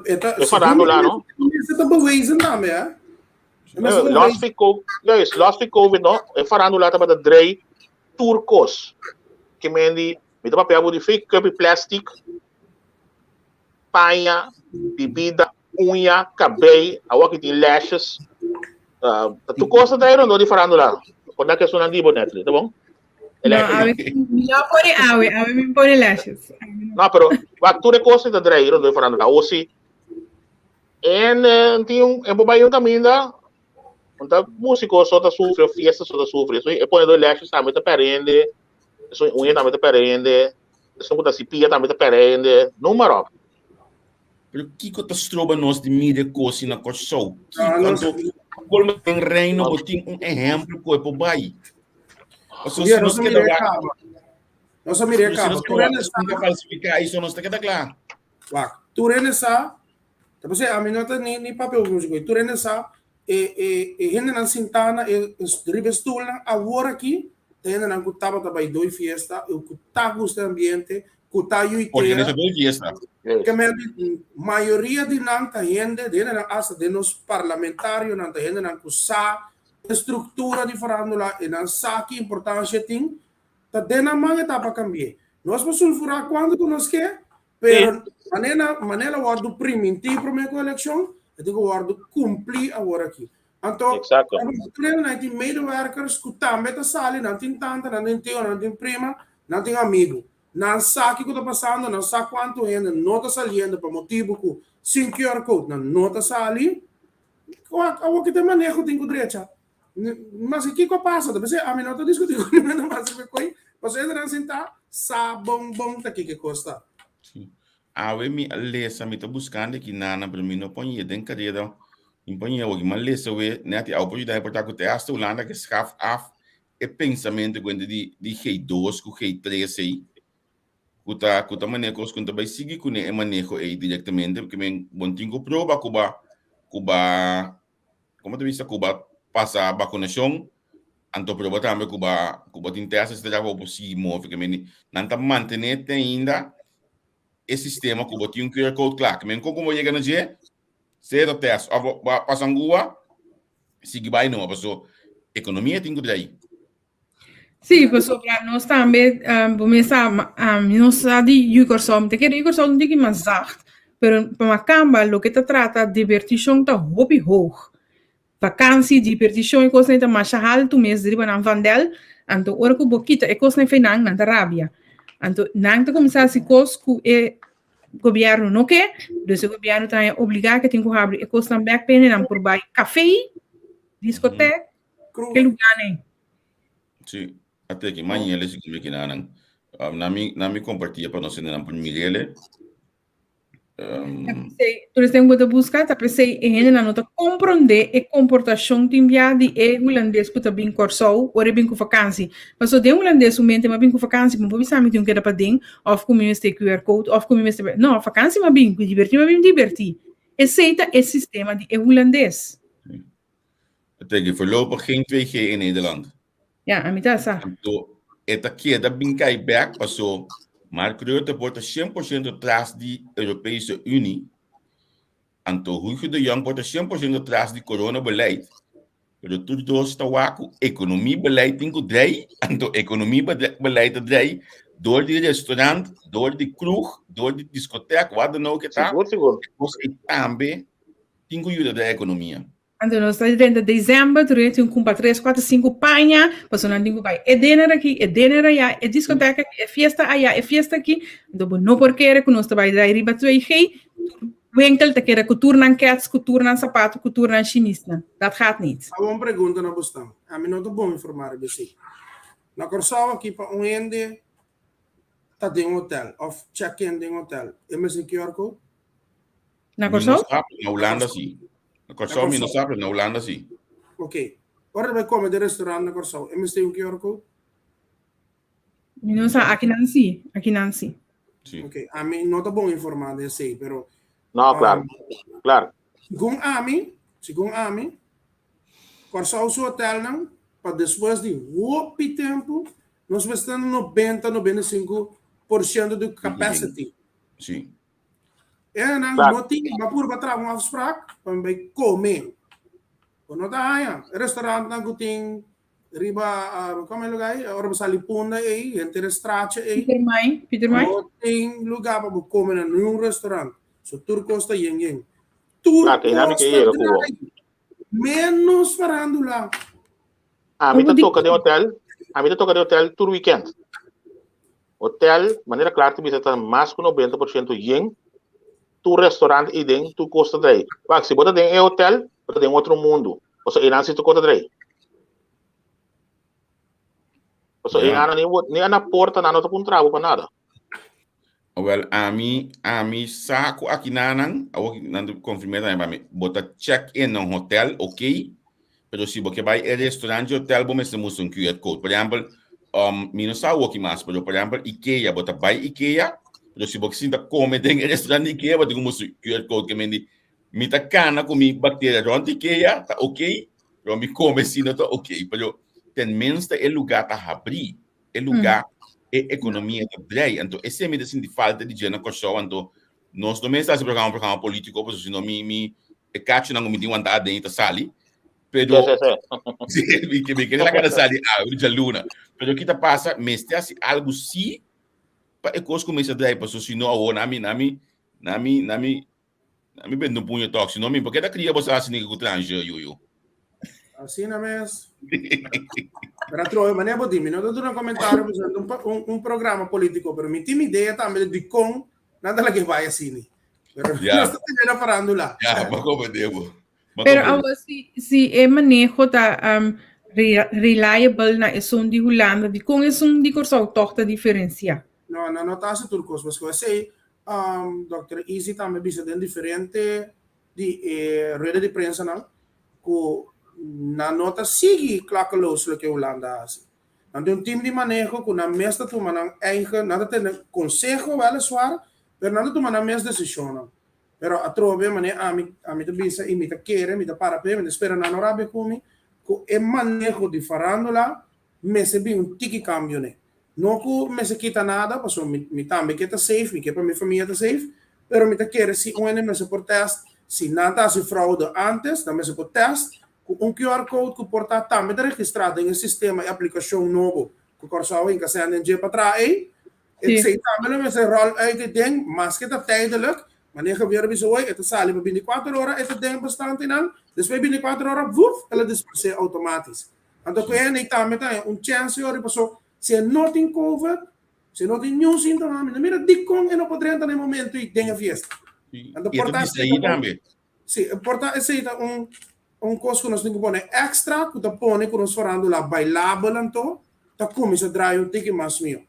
É falando lá, não? Você tá bewezen daarmee, hè? Last week COVID, não? É falando lá também da Djoin turcos. Que mendi, me dá papel de fake cup plastic, panha, bebida, unha, cabelo, a que tem lashes. Tu gosta daí não de falando lá? Quando é que é só de bonito, tá bom? No, melhor pôr awe me põe lashes. Não, pero tu recosta da Djoin, não de falando lá. Ou se tem babaio também da então músico só tá sofre, fiesta só tá sofre. Isso é põe dois lashes também tá perende. Isso unha também tá perende. Isso não tá cipia também tá perende. Número. Pero que tá stroba nós de mídia coisa na Kòrsou? Como em Reino tem exemplo que é para baixo. Nossa mirei cabo. Tu nunca falsificar isso, nós tem que dar claro. Tu renessa, tá você a mim não tá nem papel músico. Tu renessa gente na sintana drive stula agora aqui, tem na cutaba também dois fiesta, eu cutava o ambiente, cutaio e porque nessa dois fiesta. Que a maioria de nanta gente, de na asa de nos parlamentários, nanta gente na cusa estrutura de Farandula e na saque importância tem, tá dentro manga tá para cambiar. Nós vamos sulfurar quando que nós quer, pero maneira guardo primitivo para minha eleição, eu digo guardo cumprir agora aqui. Então, não tem medewerkers que também tá sali, não tem tanta, não tem tio, não tem prima, não tem amigo. Não sabe o que está passando, não sabe quanto ainda não está saliendo para motivo que sem QR Code não está saliendo. O que tem manejo tem que direita. Mas o que passa? Você a mim não está discutindo, não vai ser coisa. Você entra sentar, sabe bom tá que custa. A me lesa me tá buscando que nana para mim não põe den cadeira. Impõe o que mal lesa we, né? A oportunidade para que esta Hulanda que schaf af e pensamento quando de G2 com G3 aí. Kuta manejos kunta vai seguir com o manejo aí diretamente porque men bom tingo prova Cuba como te vista Cuba passa a vacunação anto prova também Cuba tem testes de trabalho possível porque men não tá manter ainda esse sistema Cuba tem QR Code claro que men como chega na dia zero teste passangua sigue vai não passou economia tem que daí. Sim, pessoal, para nós também, começar nós sabe o Kòrsou, te quero o Kòrsou não tem que mais zacht, pero para camba o que te trata divertição tá hobby hoog, vakantie divertição e coisa tá mais alto mês de banana vandel, então ora que boquita e coisa nem feinang na Arábia, então nang te começar se coisa que governo não quer, então o governo tá obrigado que tem que abrir e coisa também backpene não por vai café, discoteca, que lugar nem. Sim. Até que amanhã eles que não me compartilha para nós não por milele. Tu tem que buscar, tá pensei em ainda não tá compreender a comportação timbia de holandês que tá bem Kòrsou ou bem com vakantie. Mas o de holandês o mente mas bem com vakantie, mas por isso a mim tem que dar para ding, of como este QR code, of como este não vakantie mas bem divertir. Aceita esse sistema de holandês. Até que voorlopig geen 2G in Nederland. Ja, a mim tá essa. Então, esta queda bem cai back passou, mas Croácia porta 100% atrás da Europese Unie. Então, Hugo de Jong porta 100% atrás do coronabeleid. Pero tudo está com economia beleid tem que draai. Então, economia beleid draai door die restaurant, door die kroeg, door die discoteca, wat dan ook het is. Você também tem que ajudar da economia. Então, nós estamos dentro de dezembro, tu tem que comprar 3, 4, 5 panha, passou não tem que vai. É dinheiro aqui, é dinheiro aí, é discoteca aqui, é festa aí, é festa aqui. Então, não porque era que nós estamos aí, riba tu aí, winkel, te quer que turnan cats, que turnan sapato, que turnan chinesa. Dat gaat niet. Uma pergunta na bostão. A mim não é bom informar assim. Na Kòrsou aqui para ende tá de hotel, of check-in de hotel. É mesmo QR Code? Na Kòrsou? Na Hulanda sim. Na Kòrsou não sabe, na Hulanda sim. Ok. Ora vai comer de restaurante na Kòrsou. E me tem um QR Code? Não sa aqui não se, aqui não se. Sim. Ok, a mim não tá bom informado, eu sei, pero Não, claro. Claro. segundo a mim, Kòrsou seu hotel não, para depois de roupa tempo, nós estamos 90-95% do capacity. Sim. E não, Claro. não tem, mas por bater uma afspraak, para vai comer. Quando tá aí, restaurante não tem Riba, como é o lugar? Ora você ali punda aí, entre estrate aí. Peter Mai? Não tem lugar para comer num restaurante. So tur costa yen. Claro, que ainda me quer ir, menos Farandula. A mim toca de hotel, todo weekend. Hotel, maneira clara, tu está mais que 90% yen. Tu restaurante e dentro, tu costa daí. Mas se você tem hotel, você tem outro mundo. Ou seja, não se tu costa daí. Ou seja, nem na porta, não tu trabalho para nada. Well, a mim saco aqui não confirmei também para mim. Bota check-in no hotel, ok? Mas se você vai ao restaurante, hotel, você precisa um QR Code. Por exemplo, eu não sei o que mais, por exemplo, IKEA, bota vai IKEA. Mas se você ainda come dentro do restaurante IKEA, você tem um QR Code que me tá cana com me bactéria onde IKEA, tá ok? Pero me come se não tá ok. Mas tem menos é lugar tá abrir, é lugar é economia da drei. Então esse é me de falta de dinheiro na Kòrsou. Então nós não estamos programa político, porque senão me cacho não me tem andar dentro da sala. Pero que la cara sali o Djaluna. Pero kita passa, mas tem assim algo sim para ecos começa daí, para se não o nami bem no punho toque, não me porque da cria você assim que tranje yo. Assim na mesmo. Para trocar, mas nem vou dizer, não estou no comentário, programa político, pero minha ideia também de com nada lá que vai assim. Pero não estou tendo Farandula. Mas como devo? Pero agora se é manejo tá reliable na som de Hulanda, de com é som de Kòrsou torta diferencia. Não tá se turcos, mas eu sei, Dr. Easy também bisa den diferente de rede de prensa não, que na nota sigue clacaloso lo que Hulanda hace. Não tem time de manejo que na mesa toma na eigen, nada tem consejo vale suar, pero nada toma na mesa decisão. Pero a trove mané a mim te bisa e me te querer, me te para me espera na norabe comi, que é manejo de Farandula, me se bi um tiki cambio né. Não que me se quita nada, porque me também que tá safe, me que para minha família tá safe, pero me te querer se me se por teste, se nada se fraude antes, também se por teste, com QR code que porta também tá registrado em sistema e aplicação novo, que Kòrsou em casa nem dia para trás, e sei também me se roll uit ding, mas que tá tijdelijk. Wanneer gebeurt er zo, het is al binnen 4 horas, het is ding bestand in aan. Dus bij binnen 4 horas, woef, ela disperse automatisch. En dan kun je niet aan met een chance, hoor, so, se não tem COVID, se não tem nenhum sintoma, não mira dicon e não poderia entrar no momento e tem a fiesta. E isso aí também. Sim, importa esse coisa que nós temos que pôr extra, que tá põe que nós falando lá bailável então, tá começa a dar tique mais meu.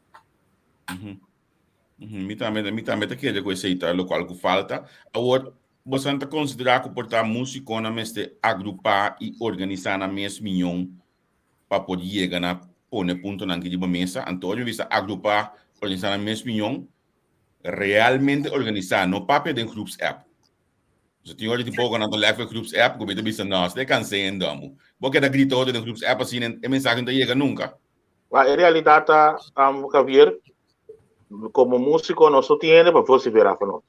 Me também tá querendo conhecer o qual que falta. Agora, você não considerar que portar música na meste agrupar e organizar na mesma união para poder chegar na pôr ponto na que mesa. Então, eu vista agrupar, organizar na mesma união, realmente organizar, não papel de grupos app. Você tem hoje de pouco na live grupos app, como eu disse, não, você cansa em damo. Porque da grita hoje de grupos app assim, a mensagem não chega nunca. A realidade está a ver como músico não só tem para você ver a nós.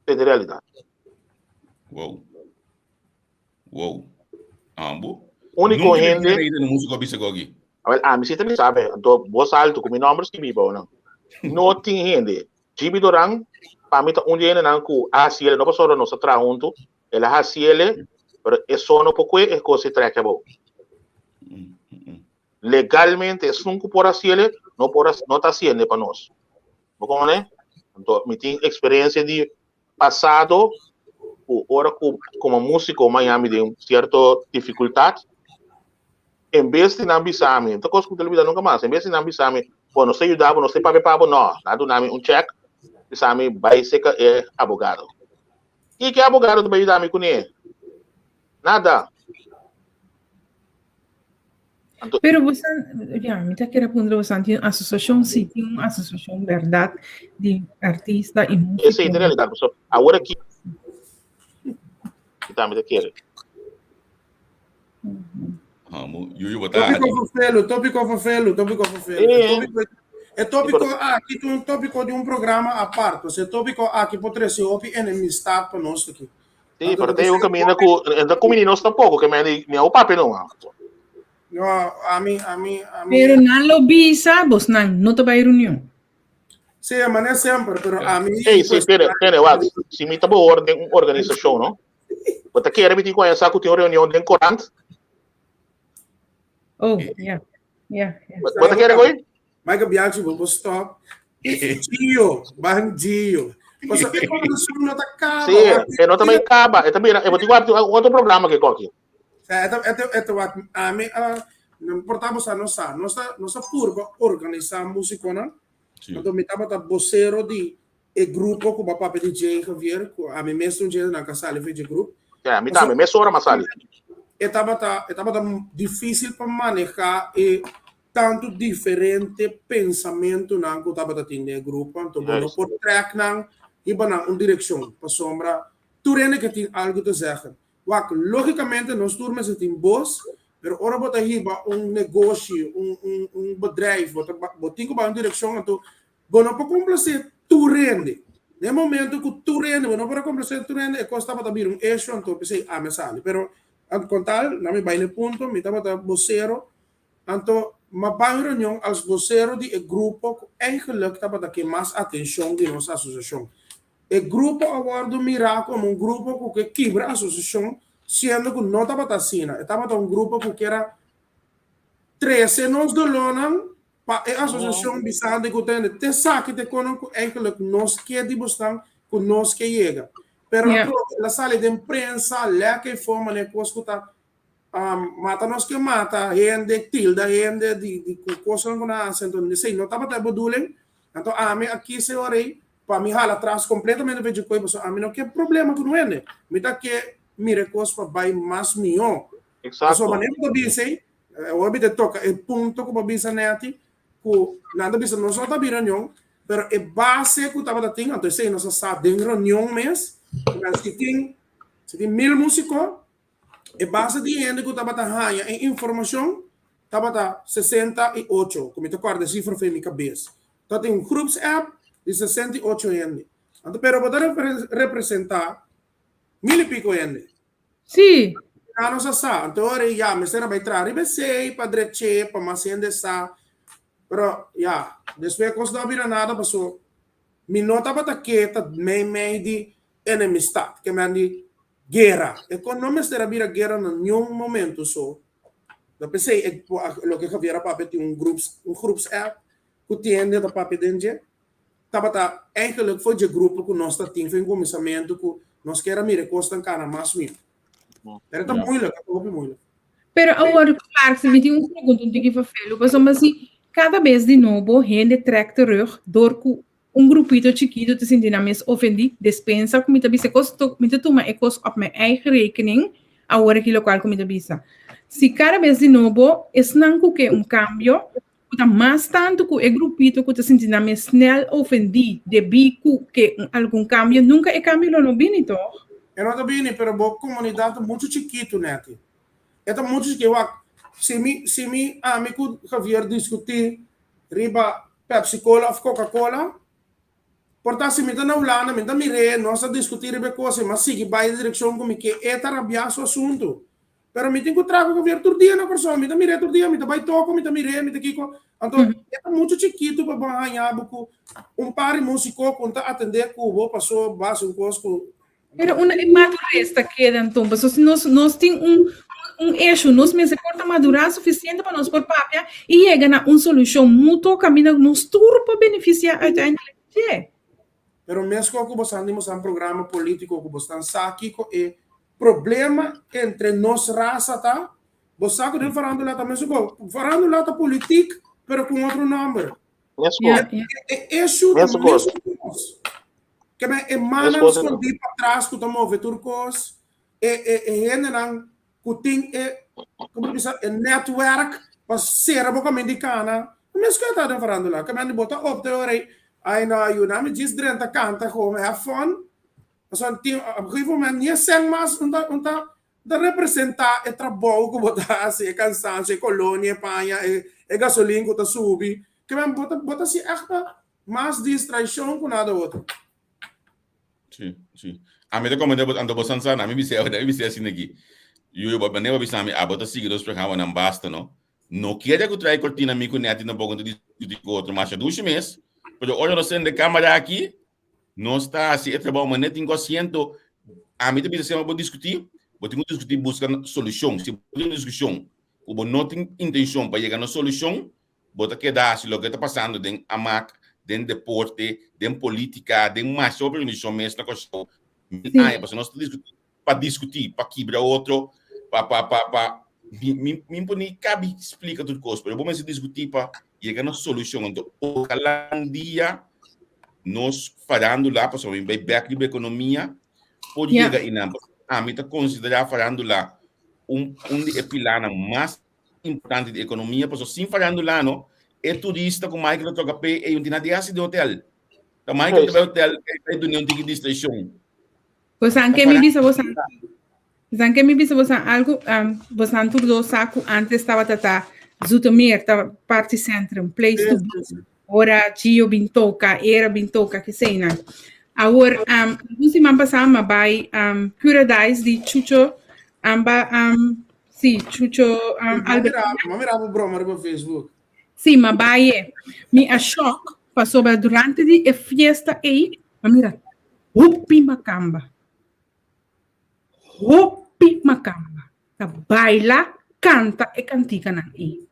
É de realidade. Uou. Ambo. Único gente. Músico bisagogi. Me sinto me sabe, então você alto com números que me não. Não tem gente. Gibi Dorang, para mim dia não com a ciele não passou nossa tra junto, ela a ciele, pero é só no pouco é coisa treca bom. Legalmente é nunca por a ciele, não tá ciele para nós. Como né? Então me tem experiência de passado, ora como músico Miami de uma certa dificuldade. Em vez de não bisar, então coisa que televisão nunca mais. Em vez de não bisar, bom, não sei ajudar, não sei para não, nada nome check, bisar vai ser é advogado. E que advogado vai ajudar com ele? Nada. Pero você, me está querendo responder você tem associação, sim, tem uma associação verdade de artista e música. Essa é a realidade, pessoal. Agora aqui, que tá me querendo. Tópico fofelo. É tópico aqui tem tópico de programa à parte. Esse tópico aqui pode ser enemistade para nós aqui. Sim, para ter caminho com meninos tampouco, que me o papel não. No, a mim. Pero não lo visa, vos não te vai reunião. Sim, mas é sempre, pero a mim. Ei, sim, pera, what? Se me tá boa organização, não? Você quer me conhecer que tem uma reunião de corante? Oh, yeah. Você quer ir? Micheal Bianchi, vou stop. Gio. Você é como não está acaba. Sim, não também acaba. Eu também, eu vou te guardar outro programa que coloque. A mim, não portamos a nossa curva organizar música, não? Então, me estava vocero de grupo com o papai de Djoin Javier, a mim mesmo dia na casa ele fez de grupo. É, me também, mesmo hora mais ali. Estava difícil para manejar e tanto diferente pensamento não que estava tendo no grupo, então não por track não e para uma direção para sombra. Tu rende que tem algo a dizer. Logicamente nós turmas tem voz, mas ora bota aí negócio, bedrijf, botar uma direção, então não para complacer tu rende. No momento que tu rende, não para complacer tu rende, é costa para abrir eixo, então pensei me sale, pero al contar, não me vai no ponto, me estava vocero, então maar bij een reunião als vocero de grupo eigenlijk estava daqui mais atenção de nossa associação. O grupo agora mira como grupo que quebra a associação, sendo que não estava assim, estava grupo que era 13 nós do Lona para a associação bisando que tem te saque te conon que eigenlijk nós que de buscar que nós que chega. Pero a sala de imprensa, lá que forma né coisa mata nós que mata, gente tilda, gente de coisa que não acento, não estava até bedoeling. Então, a mim aqui se orei, para me ralar atrás completamente de coisa, a mim não tem problema com ele. Me dá que mire coisa para vai mais melhor. Exato. Só maneira que eu disse, o obite toca o ponto que eu disse neti, que nada bisa não só tá reunião, pero é base que estava tendo, então sei nós sabe de reunião mês, mas se tem 1000 músicos e base de gente que estava ganhando em informação, estava 68, como eu acordo, a cifra foi na minha cabeça. Então tem grupos app de 68 gente. Então, pero para representar 1000 e pico gente. Sim. Não se sabe. Então, já, me será para entrar, e sei, para direita, para mais gente sa. Pero, já, depois a coisa não vira nada, passou. Me nota para que tá meio de enemistade, que me de guerra. E quando não me será vira guerra em nenhum momento só. Eu pensei, o que havia para ter grupos app, que tinha da papi dentro, estava eigenlijk foi de grupo que nós tínhamos em começamento, que nós queremos me recostar cara mais mesmo. Era tão muito. Pero agora, claro, se me tem pergunta que eu faço, mas assim, cada vez de novo, gente trek terug, door grupito chiquito te sentir mais ofendido, despensa, como te disse, me toma ecos op mijn eigen rekening, agora que local como te disse. Se cada vez de novo, es não que cambio, mas tanto que o grupito que te sentir mais snel ofendido, de bico que algum cambio, nunca é cambio não vem, toch? Eu não estou bem, mas a comunidade é muito chiquito, né? É muito chiquito. Se me amigo Javier discutir riba Pepsi Cola ou Coca-Cola, portanto, se me está na Hulanda, me está mirando, nós discutir riba coisa, mas sigue vai em direção como que é tarabiar o assunto. Pero me tenho que trago Javier todo dia na pessoa, me está mirando todo dia, me está vai toco, me está mirando, me está kiko. Então, é muito chiquito para ganhar, par de músico, quando atender cubo, passou base um coisa. Pero uma madurez queda então, porque se nós temos eixo, nós mesmos corta madurar suficiente para nós por papia e chega a uma solução mútua, caminho nos tudo para beneficiar a gente. Pero mesmo que você andamos um programa político que você está aqui, é problema entre nós raça, tá? Você sabe que Farandula também chegou. Farandula tá política, pero com outro nome. É eixo mesmo. Que é manas com de para trás que estão movendo turcos, é general que tem como diz, network Pas sera boca mendicana. Mas que tá falando lá, que me bota op teorie. Ai na ayuna, me diz drenta canta como have fun. Mas op een gegeven moment niet zeg maar dat representa het trabalho que botar assim, é cansaço, é colônia, panha, é gasolina que tá subi. Que me bota assim, mais distração com nada outro. Sim, sim. A mim como ando bastante sana, a mim me assim aqui. Eu vou nem avisar me abota seguir os programas não basta, não. Não quer que eu traga cortina me conecte não pouco de outro mas do mês. Pero olha no centro de câmera aqui, não está assim, é trabalho mas nem inconsciente. A mim também se vamos discutir, vamos discutir buscando solução. Se tem discussão, o bom não tem intenção para chegar na solução, bota que dá se o que está passando dentro a mac, dentro deporte, dentro política, dentro mais sobre organização mesmo na questão. Ah, para nós discutir, para quebrar outro, para me pôr cabe explica tudo coisa, mas vamos discutir para chegar na solução. Então, o dia nós Farandula, para saber bem back de ekonomia, pode chegar em a mim está considerar Farandula de pilar mais importante de economia, porque sem Farandula não é turista com mais que não toca pé e não tem nada de hotel. Então mais que o hotel é do não tem distração. Você que me disse você algo você tudo saco antes estava tata Zutomir estava parte centrum place to be ora Gio bintoka era bintoka que sei não agora última passada vai curadais de Chucho sim Chucho Mirava broma no Facebook. sim mas vai me a choque passou durante a festa aí mira Hopi Macamba. Tá baila, canta e cantica na aí.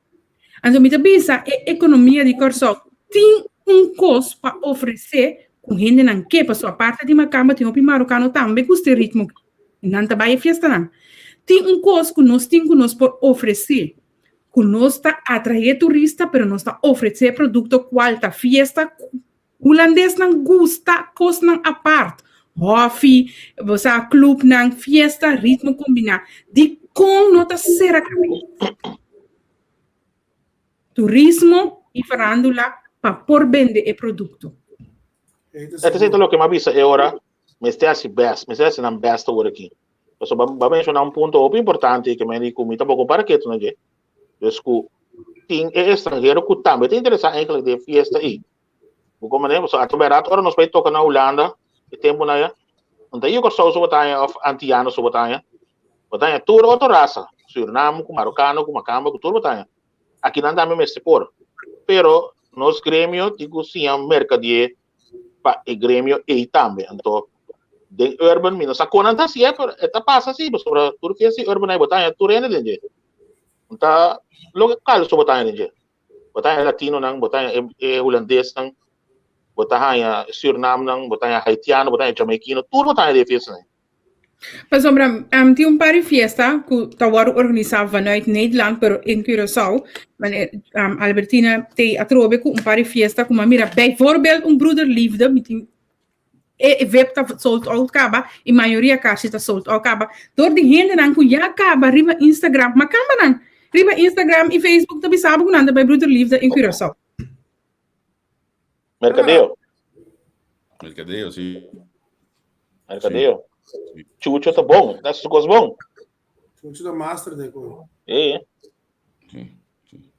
Então, me bisa a economia de Kòrsou tem custo para oferecer com gente não que para sua parte de Macamba tem Hopi Marocano também com este ritmo. Não tá baia festa não. Tem custo que nós temos por oferecer. Que nós está atrair turista, pero nós está oferecer produto qual tá fiesta Hulandês não gosta, coisa não a parte. Hoffi, você a clube não fiesta, ritmo combinar. De com nota será turismo e farandula para por vender o produto. Este é o que me avisa agora, me está assim não best agora aqui. Então, vamos mencionar ponto muito importante que me digo, me tá pouco para que tu não é? Então, tem estrangeiro que também tem interessante em que fiesta aí. Como né, a atuberat ora nos vai tocar na Hulanda, e tempo na ya. Então eu gosto de botar of antiano so botar tudo outra raça, Suriname, com marocano, com macamba, com tudo botar. Aqui não dá mesmo esse por. Pero nos grêmio digo sim a mercadoria para o grêmio e também. Então de urban minas a conanta se é tá passa assim, sobre tudo que esse urban aí botar tudo ainda dentro. Então local so botar dentro. Botar latino não, botar holandês não. Botar Suriname não, botar haitiano, botar jamaicano, tudo botar de festa. Mas sombra, tem par de festa que está organizado vanuit Nederland, pero in Curaçao, wanneer Albertina te atrobe com par de festa, como mira, bijvoorbeeld broederliefde, met web está sold out kaba, e maioria caixa está sold out kaba. Door die gente dan ku ja kaba, riba Instagram, maar kaba dan, riba Instagram e Facebook, tabi sabe que nada bij broederliefde in Curaçao. Mercadeo, sim. Mercadeo. Chucho tá bom, dá coisa bom. Chucho da master de coisa. É.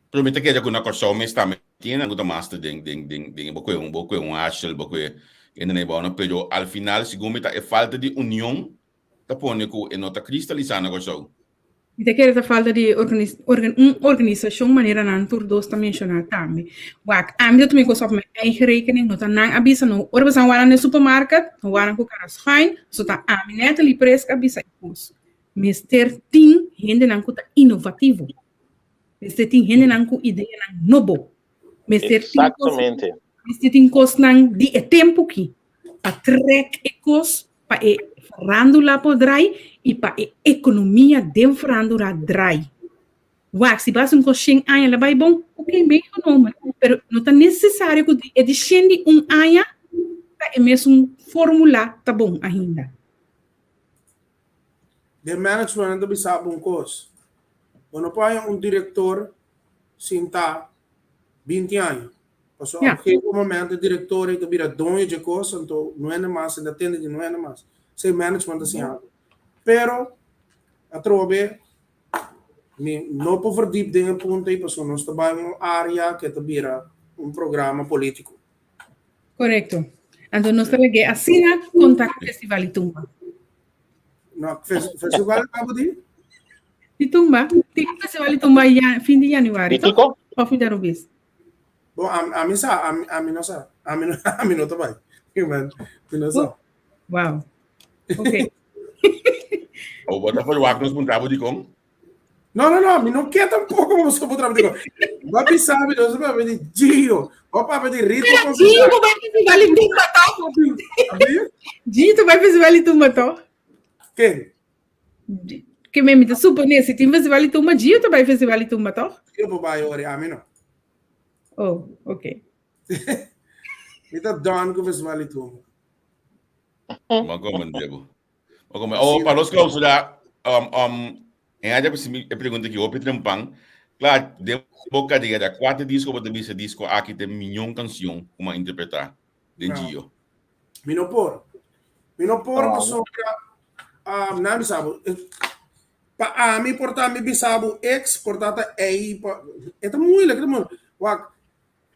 Promete que já com a Kòrsou mas também tinha alguma master de boque achel, boque ainda não é bom, pero al final segundo é falta de união, tá pondo que não tá cristalizando a Kòrsou. E te quer falta de organização maneira não por dois também mencionar também. Wak, amigo também com sua eigen rekening, não tá não avisa não. Ora você vai no supermarket, não vai com caras fine, só tá net ali preço avisa isso. Mister tem gente não que tá inovativo. Mister tem gente não com ideia não novo. Mister exatamente. Mister tem coisa não de tempo que atrek ecos para Farandula podrai e para a economia de Farandula drai. Uau, se basta coxinha aí, ela vai bom, ok, bem econômico, mas não está necessário que edição de aí, é mesmo fórmula, tá bom ainda. De management não sabe coisa. Quando põe diretor, sinta 20 anos. Passou Yeah. aquele momento, o diretor que vira dono de coisa, então não é mais, ainda tem de não é mais. Sem management assim algo. Pero, a trove, não por verdiep dingen ponto aí, passou nós trabalhamos uma área que vira programa político. Correcto. Então, nós também que assina contato festival Itumba. No, festival acabo de? Itumba, tipo festival Itumba fim de januário. Itico? Ou fim de arubis. Bom, a mim sabe, a mim não sabe. A mim não trabalha. Não sabe. Wow. Ok. O Botafogo nos montava de como? Não, me não quer tampouco como você pode trabalhar. Vai sabe, não sabe de Gio. Opa, de Rito. Gio, tu vai festival Itumba, tá? Gio, tu vai festival Itumba, tá? Quem? Que mesmo, te supone, se tem festival Itumba, Gio, tu vai festival Itumba, tá? Eu vou vai a mim não. Oh, ok. Ita Djoin com o festival Itumba. Magomandego. Oh, para os cláusulas, em área a pergunta que eu trampang, claro, de boca de cada 4 discos para ter disco aqui tem milhão canção como interpretar de Gio. Me não por pessoa não me sabe. Para mim portar me sabe ex portata aí, é muito legal,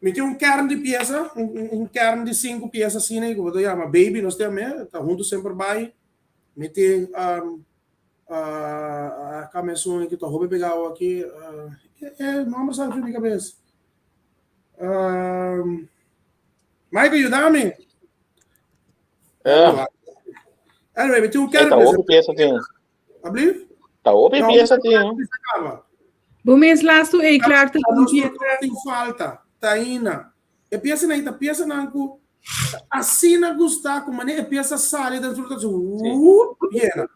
me tem kern de peça, kern de 5 peças assim, né? Como eu chamo, baby, nós temos, tá junto sempre vai. Me tem a cabeça que tô roupa pegar aqui, não sabe de minha cabeça. Michael, ajuda-me. Anyway, me tem kern. Tá ouve peça tem. Abrir? Tá ouve peça tem. Bom mês lasto, ei, claro, tu não tem falta. Taina. E peça não assim não gostar como nem peça sale da fruta viena.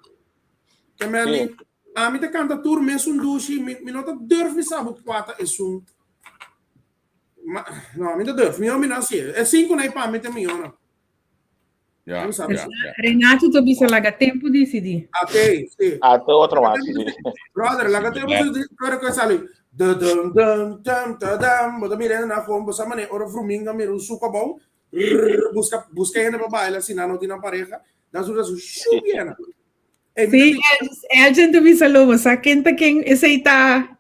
Que me a mim te canta tur mesmo dushi, me não tá durf sabe quatro é não, me não durf, me não assim. É 5 nem para mim também, não. Ja. Renato, tu bisa laga tempo de CD. Até, sim. Até outro mais. Brother, laga tempo de coisa ali. Bota mirando na fome, você mané, ora fruminga, mira o suco bom, busca ainda para baile, assim, não tem na pareja, das outras, chubiana. Sim, é a gente visa lobo, sabe quem esse aí tá...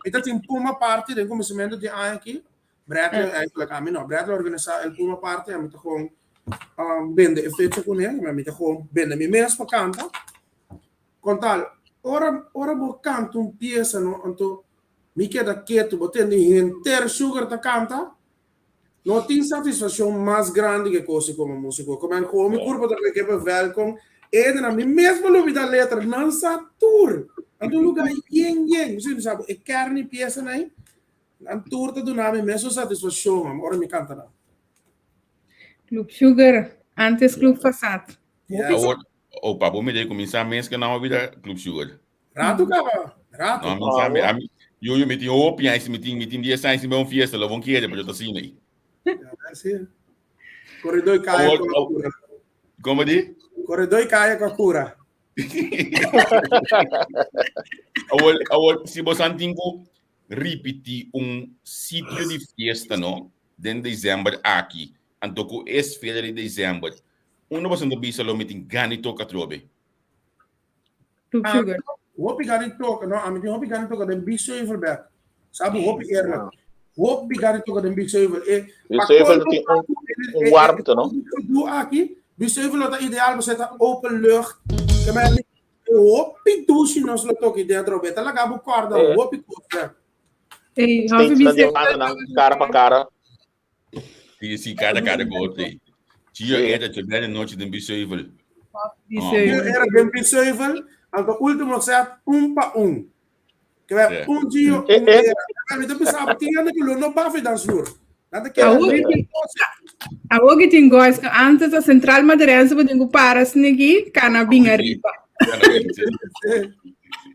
Então, tem uma parte do começamento de ano aqui, Bradley organizar uma parte, a mim tá com vende efeito com ele, a mim tá com vende me mesmo para cantar, contar. Ora vou cantar peça no anto me queda quieto botando inteiro sugar ta canta não tem satisfação mais grande que coisa como músico como é como o corpo da que é welcome e na mim mesmo lo vida letra não satur anto lugar yen você sabe é carne peça né antur ta do nome mesmo satisfação ora me canta não Club Sugar antes Club Passat. O papo me deu começar mês que não vida Club Sugar. Rato rato. Não, eu me tinha opinião, me tinha dia sai me fiesta, lá vão querer, mas eu tô assim aí. Sim. Corredor e caia com a cura. Como diz? Corredor e caia com a cura. Se você tem que repetir sítio de festa, não? Dentro de dezembro aqui, então com esse feira de dezembro, você não bisa lo meeting gani toca trobe. Club Sugar. Hopi gani toca, não, a mim hopi gani toca den bicho e verback. Sabe hopi erra. Hopi gani toca den bicho e verback. Bicho e verback tem árbitro, não? Do aqui, bicho e verback ideal você tá open lucht. Que mas hopi dushi nós lo toque dentro beta lá gabo corda, hopi corda. Ei, Tem que cara para cara. Sim, cara gostei. Gio era de bela noite de Bissoivel. Era de Bissoivel, então o último set 1 para 1. Que é Gio, era. Mas eu pensava, tinha que não bafo da sur. Nada que a hoje tem gosto antes da central madeirense para tenho paras negi canabinha riba.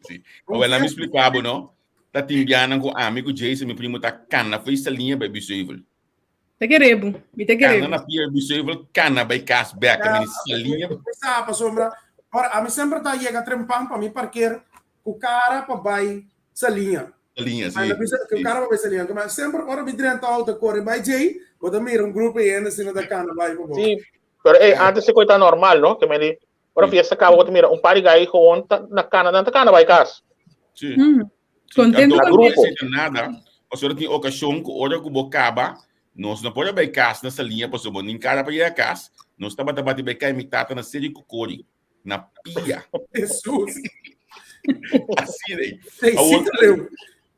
Sim. Ela me explicava, não? Tá timbiando com amigo Jason, meu primo tá cana, foi essa linha para Bissoivel. Te queremos, me te queremos. Cana na pia Bissoivel, cana by cashback, a minha linha. Pensava, sombra. Ora, a mim sempre tá chega trempando para mim parquear o cara para vai essa linha. A linha, sim. Que o cara vai essa linha, mas sempre ora me direta alta corre vai Jay, quando mira grupo e ainda assim da cana vai por Sim, pero antes se coisa normal, não? Que me di, ora fiesta acaba quando mira par de gai com na cana vai cas. Sim. Contento Então, com não precisa nada. A senhora tem ocasião que hora que o acaba, nós não podemos ir casa nessa linha, porque o nem cara para ir a casa, nós estamos batendo bem cá imitata na série cocori, na pia. Jesus. Assim, né? Sim,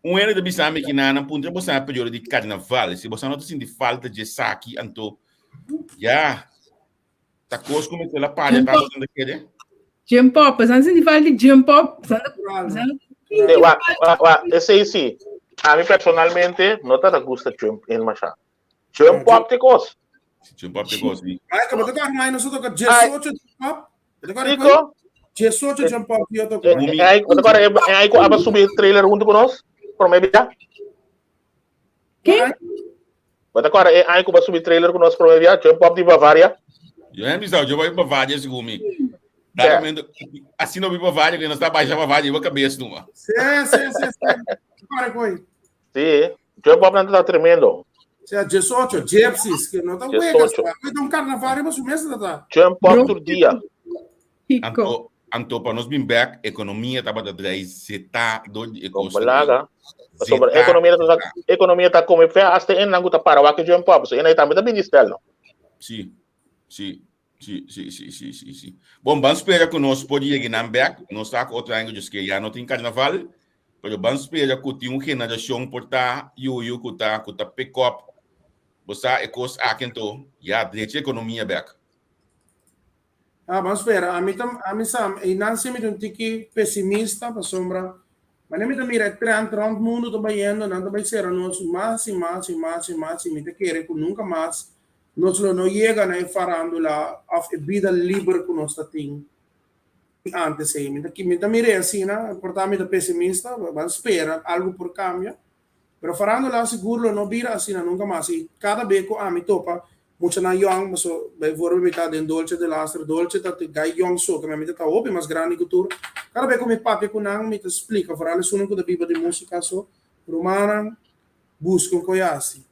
um ano de bisame que na ponta você na período de carnaval, se você não tem de falta de saque, então já tá coisa como ela para tá fazendo aquele. Jump up, mas antes de falar de jump up, Esse aí sim. A mim personalmente não tá gosta de jump em machá. Jump up te coisa. Jump up te coisa. Ai, como tu mais não sou do 18 jump up. Rico? 18 jump up eu tô. Agora é que aba subir trailer junto conosco. Por meio já. Quem? Agora é aí que vai subir trailer conosco por meio já. Jump up de Bavária. Eu é bizarro, eu vou para Bavária segundo mim. Assim não vi Bavária, que nós está baixando Bavária, eu vou cabeça numa. Sim. Agora coi. Sim, jump up não está tremendo. Se 18 gypsies que não tá huecas. Então carnaval mas o mês tá. Jump up todo dia. Anto para nós bem back, economia tá para trás, se tá do economia. Sobre economia tá como fé, hasta em não tá para o que jump up, so aí também tá bem estel, não. Sim. Bom, vamos esperar que nós pode ir na back, nós tá com outra ângulo que já não tem carnaval, mas vamos esperar que tem generação por tá eu que tá pick up. Você é coisa aqui então, já direito economia back. Vamos ver. A mim sam, e não se me um tiki pessimista para sombra. Mas nem me mira 30 mundo tô banhando, não tô vai ser nós mais, me te querer que nunca mais nós não chega na farandula of a vida livre que nós tem. Antes aí, me te mira assim, né? Portar-me pessimista, vamos esperar algo por cambio. Pero farandula seguro não vira assim nunca mais. E cada vez que a mim topa muito na young, mas bijvoorbeeld met den dolce de laster dolce dat de guy young so que me mete tá open mas grande cultura. Cada vez que me papi com nang me te explica, vooral is uno que da biba de música so, romana buscam coiasi.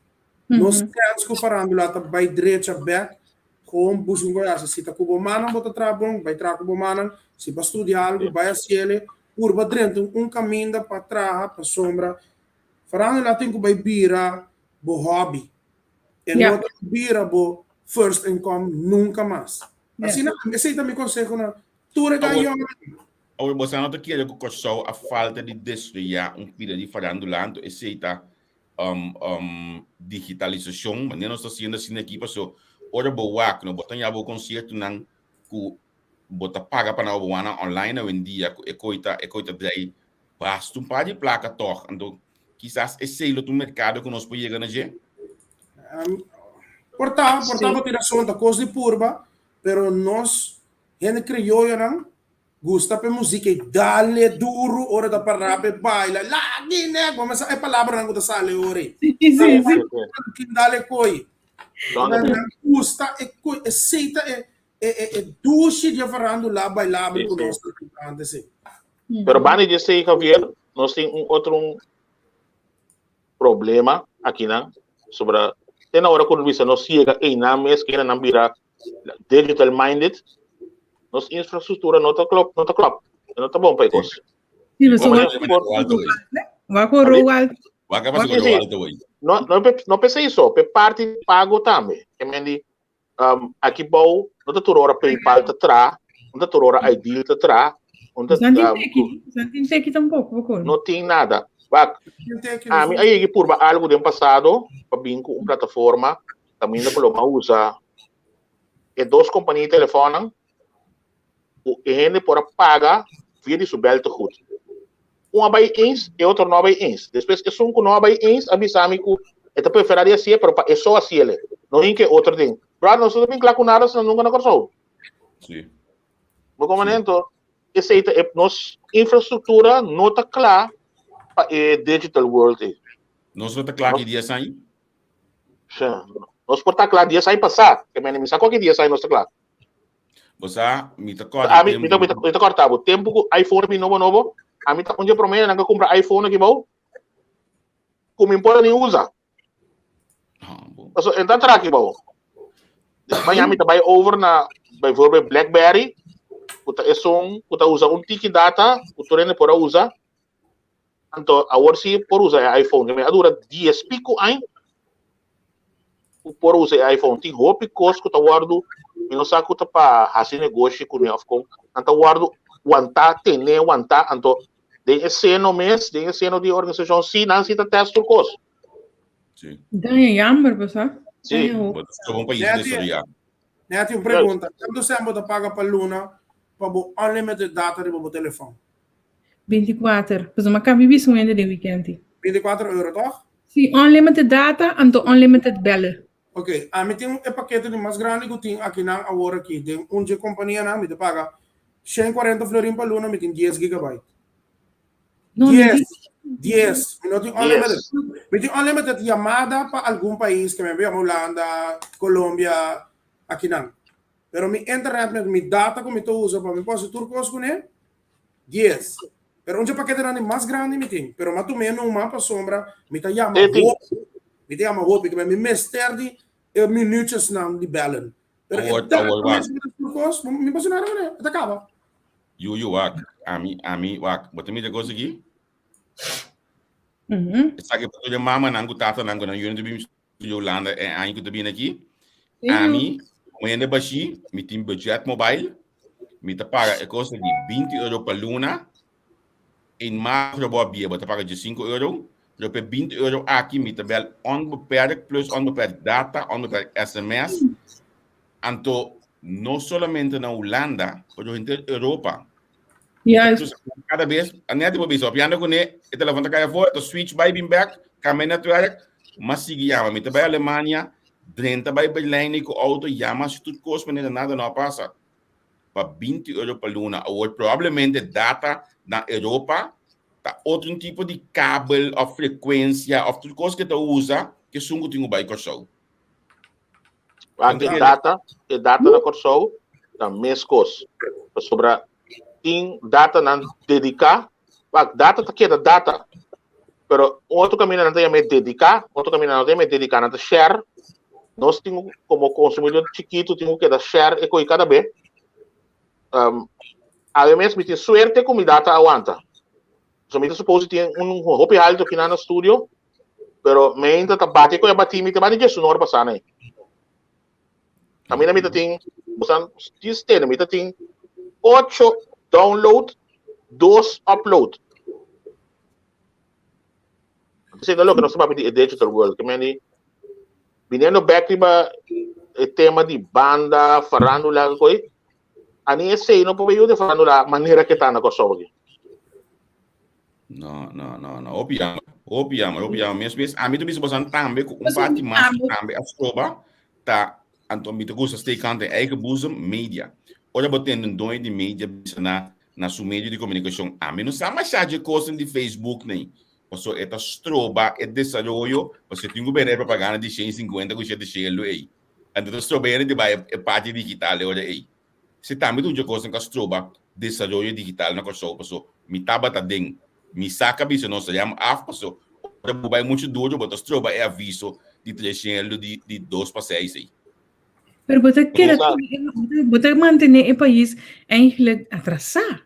Nós temos que farandula tá by direita back com buscam coiasi. Se tá com manang bota trabong, vai tra com manang, se para estudar algo, vai a ciele, urba dentro caminho para trás, para sombra. Farandula tem que vai bira bo hobby. En não vira bo first income nunca mais. Assim, esse aí também consegue na tudo ganhou. Você não quer que o Kòrsou a falta de destruir vida de farandula, esse aí tá digitalização, mas não está sendo assim aqui, passou ora boa, que não botam já bo concerto não que bota paga para na boa online hoje em dia, é coita daí basta par de placa toch, então quizás esse aí do mercado que nós podemos ganhar já. Portava tiração da coisa de purba, pero nós, gente crioulo, não gosta de música e dale duro, hora da parada, baila, lá, né, vamos a palavra não gosta sale ore. Sim. Dale coi. Gusta e aceita e duche de farandula bailar com nós antes. Pero bani de sei Javier, nós tem outro problema aqui, né, sobre na hora quando você não chega em na mês que não vira digital minded, nossa infraestrutura não tá bom para isso. Sim, você vai com Roald. Não pensei isso, pe parte pago também. Que me aqui bom, não tá toda hora PayPal tá tra, não tá toda hora ID tá tra, não tá tem aqui tampouco, não tem nada. Aí por algo do passado, para vir com uma plataforma, também não pode usar. E duas companhias de telefone, o gente pode pagar via de subelto goed. Uma vai eens e outra não vai ens. Depois que um não vai ens, avisamos que é preferiria assim, mas é só assim ele. Não tem que outro tem. Brother, não estou bem claro com nada, senão nunca na Kòrsou. Sim. Mas como então, essa é nossa infraestrutura não está clara. Digital world. Nós vamos estar claro que dia sai? Nós podemos estar claro dia sai passar. Que me sacou que dia sai nós está claro. Você me está cortando. Me está cortando. O tempo que iPhone novo, a mim tá onde eu prometo não comprar iPhone aqui bom. Como importa nem usa. So então track bom. Mas a mim tá vai over na bijvoorbeeld BlackBerry. Kuta kuta usa tiki data, kuturene pora usa. Então, a si por usar iPhone, me dura 10 pico aí. O por usar iPhone, tem roupa costo que guardo, e não sabe que para fazer negócio com ele, então guardo aguentar, ter aguentar, então tem esse ano mês, tem esse ano de organização, sim, não se tá teste o custo. Sim. Ganha jammer, pessoal. Sim. Vamos para isso nesse dia. Né, tem uma pergunta. Quando você paga para Luna, para o unlimited data do meu telefone? 24. Pues uma cabibiso ainda de weekend. 24 euro, toch? Sim, unlimited data and unlimited bellen. Ok, a mim tem um paquete de mais grande que eu tenho aqui na hora aqui. Tem onde companhia na me paga 140 florin para Luna, me tem 10 GB. Não, 10. Me tem unlimited. Me tem unlimited chamada para algum país que me veja Hulanda, Colômbia, aqui não. Pero mi internet, mi data que me estou usando para me posso turcos com ele, 10. Pero onde paquete é mais grande me tem. Pero mais ou menos uma para sombra, me tá chamando me tem uma roupa que me mestre de minutos não de bellen. Pero me passa nada né, até acaba. Wak, a mim, wak, bota me de coisa aqui. Sabe que eu mama nango tata nango na unidade de Hulanda é aí que eu tô vindo aqui. A mim, ainda baixi, me tem budget mobile, me tá paga é coisa de 20 euro para Luna. Em março eu vou bia, bota paga de 5 euro. Eu pego 20 euro aqui, me tabel onbeperkt plus onbeperkt data, onbeperkt SMS. Então, não somente na Holanda, mas em toda a Europa. Yes. Cada vez, a net vou ver, piano com ele, o telefone tá fora, o switch vai vir back, caminho network, mas sigue chama, me tabel Alemanha, dentro vai Berlim com auto, chama se tudo custa, mas nada não passa. Para 20 euro para Luna, ou provavelmente data na Europa, tá outro tipo de cabo, ou frequência, ou tudo coisa que tu usa, que sungo tem o bairro Kòrsou. Aqui data na Kòrsou, na mescos. Sobre tem data na dedicar, data tá que data. Pero outro caminho não tem me dedicar, outro caminho não tem me dedicar, não tem share. Nós temos como consumidor chiquito, temos que dar share e coi cada vez. Además, me tem suerte com mi data aguanta. So, me supose tem roupa alto aqui no estúdio, pero me ainda tá bate com a bati, me tá bate de sonoro passar, né? A minha me tem, você diz me tem 8 download, 2 upload. Você não logo, nós estamos a digital world, que me vindo back para o tema de banda, farandula, coisa. Ani esse não pode eu de farandula maneira que está na Kòrsou aqui. Não. Opiama. Mesmo, a mim também se você também com parte mais também a stroba, tá, então me gosta de estar em eigen boezem media. Olha, botando Djoin de media na sua meio de comunicação. A mim não sabe mais de coisa de Facebook nem. Porque esta stroba é desenvolvimento, você tem que ver propaganda de 150 com cheio de cheio aí. Então stroba é de parte digital olha aí. Se também tu já coisa com stroba desenvolvimento digital na Kòrsou, porque me taba tá dentro. Me saca bicho não se chama afpasso. Ora vai muito duro, mas stroba é aviso de 300 de 2 para 6 aí. Pero você manter o país eigenlijk atrasado.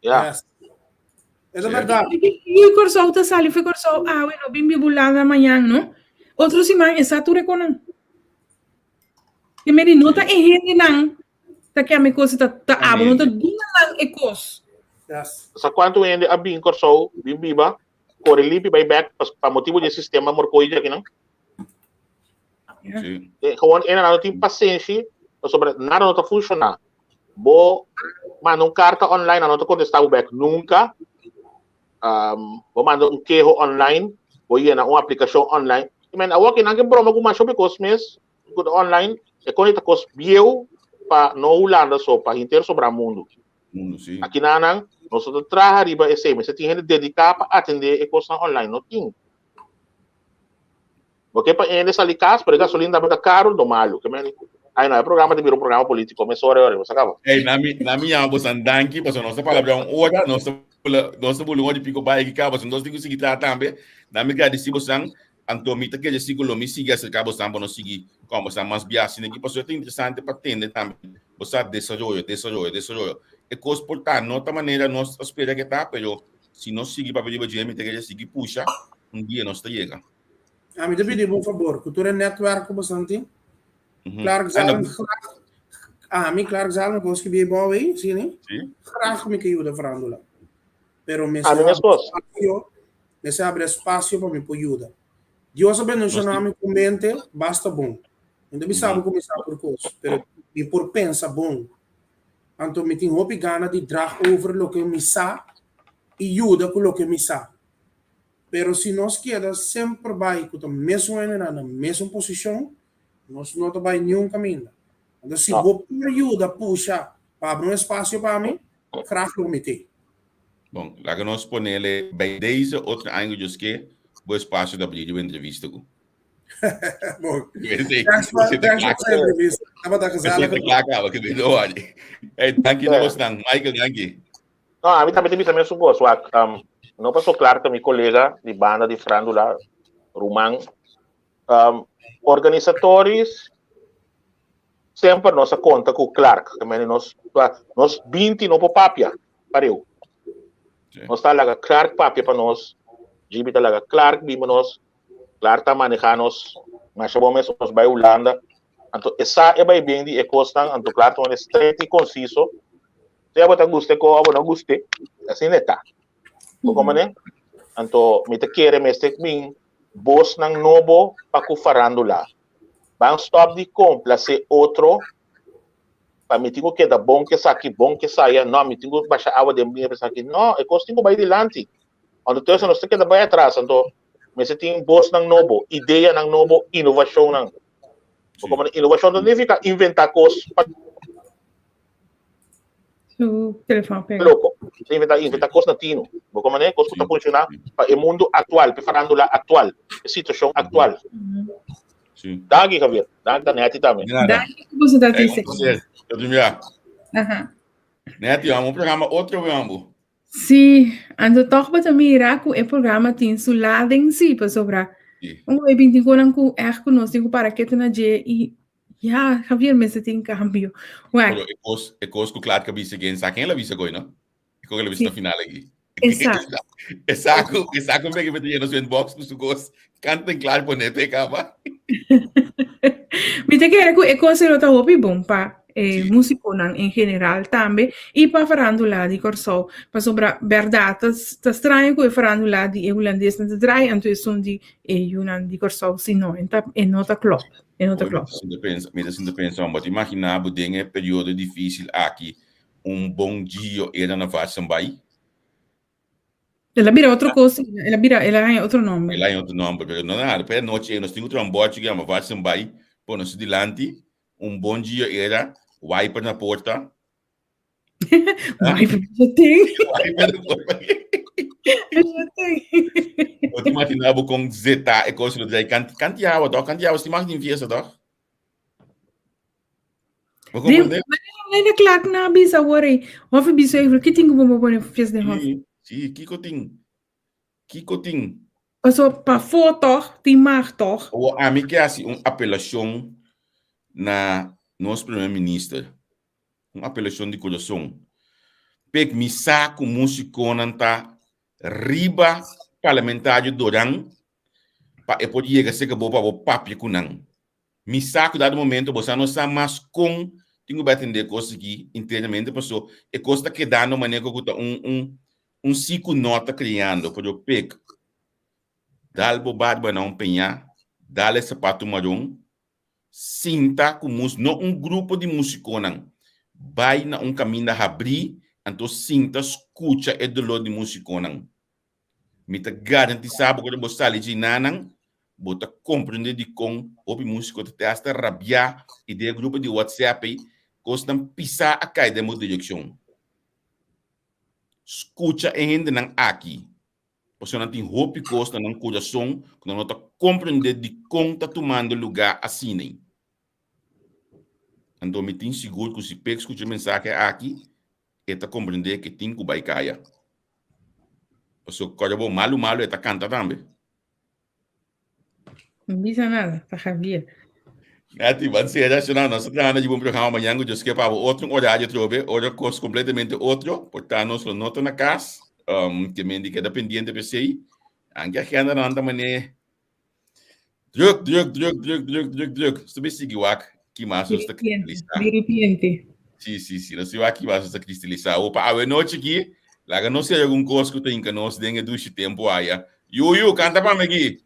Yeah. É verdade. E o Kòrsou tá sali, foi Kòrsou, bueno, bem bibulada amanhã, não? Outro semana, exato reconan. E me nota é gente não. Tá que a minha coisa tá abo, não tá dinang e coisa. Yes. Sa quanto ainda a bem Kòrsou, bem biba, corre limpe vai back para motivo de sistema morcoide aqui não? Sim. Gewoon não tem paciência, sobre nada não tá funcionar. Bo manda carta online, não tá contestar o back nunca. Vou mandar queijo online, vou ir na uma aplicação online. I mean, aqui não tem problema com mais sobre coisas mesmo, online, é conecta com os bio para no Hulanda só para inteiro sobre o mundo. Sim. Aqui na nós estamos trabalhando riba esse, mas você tem que dedicar para atender a coisa online, não tem. Porque para eles ali casa, por gasolina dá muito caro do malo, que Aí não, é programa de vir um programa político, começou a hora, você acaba. Na minha amo sandanki, porque nossa palavra hora, nossa bulungo de pico bai que cabo, nós temos que seguir também. Na minha de sibosan, antomita que esse ciclo me siga se cabo sambo no seguir, como sa mais biasi aqui, porque é interessante para entender também. Você desenvolve. É coisa portanto, outra maneira nós espera que tá, pero se nós seguir para pedir para gente que seguir puxa, dia nós chega. Me pedi por favor, cultura network bastante. Clarck Zalm, Clarck Zalm, posso que be bom aí, sim, né? Graag me que ajuda Farandula. Pero me se abre espaço para me ajuda. Deus sabe não chamar me comente, basta bom. Ainda me sabe começar por coisa, pero e por pensa bom. Então me tenho hope gana de drag over lo que me sa e ajuda com lo que me sa. Pero se nós queda sempre vai com a mesma na mesma posição, nós não vai nenhum caminho. Então se vou ajuda puxa para abrir espaço para mim, graag lo meter. Bom, lá que nós ponele bij deze outro ângulo que o espaço da Riba Entrevista Ku. Bom, não, a mim também tem também suposto, não passou claro que meu colega de banda de Farandula, Rumang, organizadores sempre nossa conta com o Clarck, também nós 20 no papia, pareu. Nós está lá Clarck papia para nós, Gibi está lá Clarck bima nós, Clarck está manejando nós, mas chegou mesmo nós vai Hulanda, então essa é bem bem de ecostan, então Clarck é estreito e conciso, se eu botar goste com ou não goste, assim é tá, como né? Então me te querer mestre mim, boss nang nobo para com Farandula, vão stop de complacer outro. Para me tenho que dar bom que saia, não, me tenho que baixar água de minha pessoa aqui, não, eu consigo vai adiante. Quando tu não sei que vai atrás, então, mas você tem boss ng novo, ideia ng novo, inovação ng. Como inovação não significa inventar coisas. O telefone pega. Louco, inventar coisas na tino. Como né, coisas que tá funcionar para o mundo atual, para Farandula atual, a situação atual. Daqui, Javier, daqui net também. Daqui que você está dizendo. Eu diria. Né, tio, programa outro vamos. Sim, então toch wat mira que o programa tem sua lado em si, para sobrar. Eu bem digo não que é conosco para que tu na je e já Javier me se tem cambio. Ué. É coisa que claro que visse quem sabe quem ela visse agora, não? E como ela visse na final aqui. Exato. Exato como é que vai ter no inbox do gosto. Canta em claro por net acaba. Me te quero que é coisa que eu tô bom para musikonan em geral também e para Farandula de Kòrsou, para sobre verdade tá estranho que o Farandula de Hulandes não trai então é som de Yunan de Kòrsou se não é nota clock me pensa mas imagina budinha período difícil aqui bom dia era na fase vai ela vira outra coisa ela é outro nome ela é outro nome porque não nada para noite nós temos um bote que é uma fase vai por nós dilante bom dia era wiper na porta. Wiper já tem. Wiper na porta. Já tem. Eu imaginava com zeta e coisa do daí cantiava, se imagina fiesta, tá? Mas claro que não bisa agora. Houve bisa aí, que tem como pôr fiesta de roça? Sim, que cotim. Passou para foto, tem marto. O amigo que é assim apelação na nosso primeiro-ministro, uma apelação de coração. Pek mi saco musicona tá riba parlamentário doran para eu poder chegar ser que boa para papi kunang. Mi saco dado momento você não sabe mais com tenho que atender coisas aqui internamente pessoa e costa que dá no maneira que ciclo nota criando para o pek dal bobado para não penhar dal sapato marrom sinta como não grupo de musiconan vai na caminho da abrir então sinta escuta e dolor de musiconan me te garanti sabe que você ali de nanan bota compreender de com o músico te hasta rabiar e de grupo de WhatsApp costam pisar a cair de uma direção escuta ainda não aqui você não tem roupa costa não coração quando não está compreender de como está tomando lugar assim Então, me tem seguro que se pega escute mensagem aqui, eta compreender que tem que vai cair. Porque quando bom malo eta canta também. Não bisa nada, tá Javier. Ati, van ser nacional, nós estamos de um programa amanhã, eu esqueci para outro horário, outra coisa completamente outro, portanto, nós não estamos na casa, que me indica dependente de você, anche a gente não anda mané, druk, você me segue o que mais você está cristalizar. Diripiente. Sim, nós vamos aqui mais você está cristalizar. Opa, a noite aqui, lá não sei algum coisa que tem que nós dengue duche tempo aí, Yu, canta para mim aqui.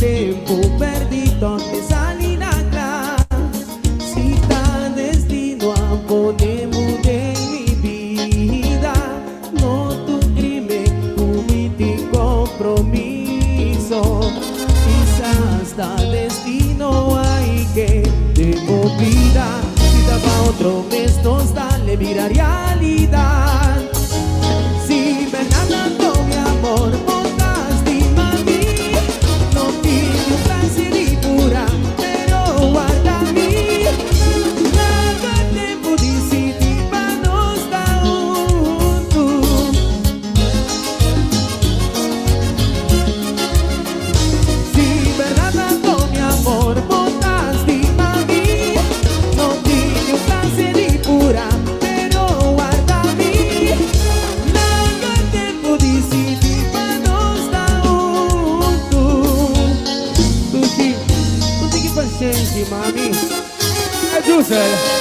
tempo perdido te sali na gra. Si está destino a ponemos de mi vida, no tu crimen, tu mi compromiso. Quizás está destino hay que tengo vida. Si para otro mes nos dale mira realidad. Si me ganando mi amor. Mami, é José.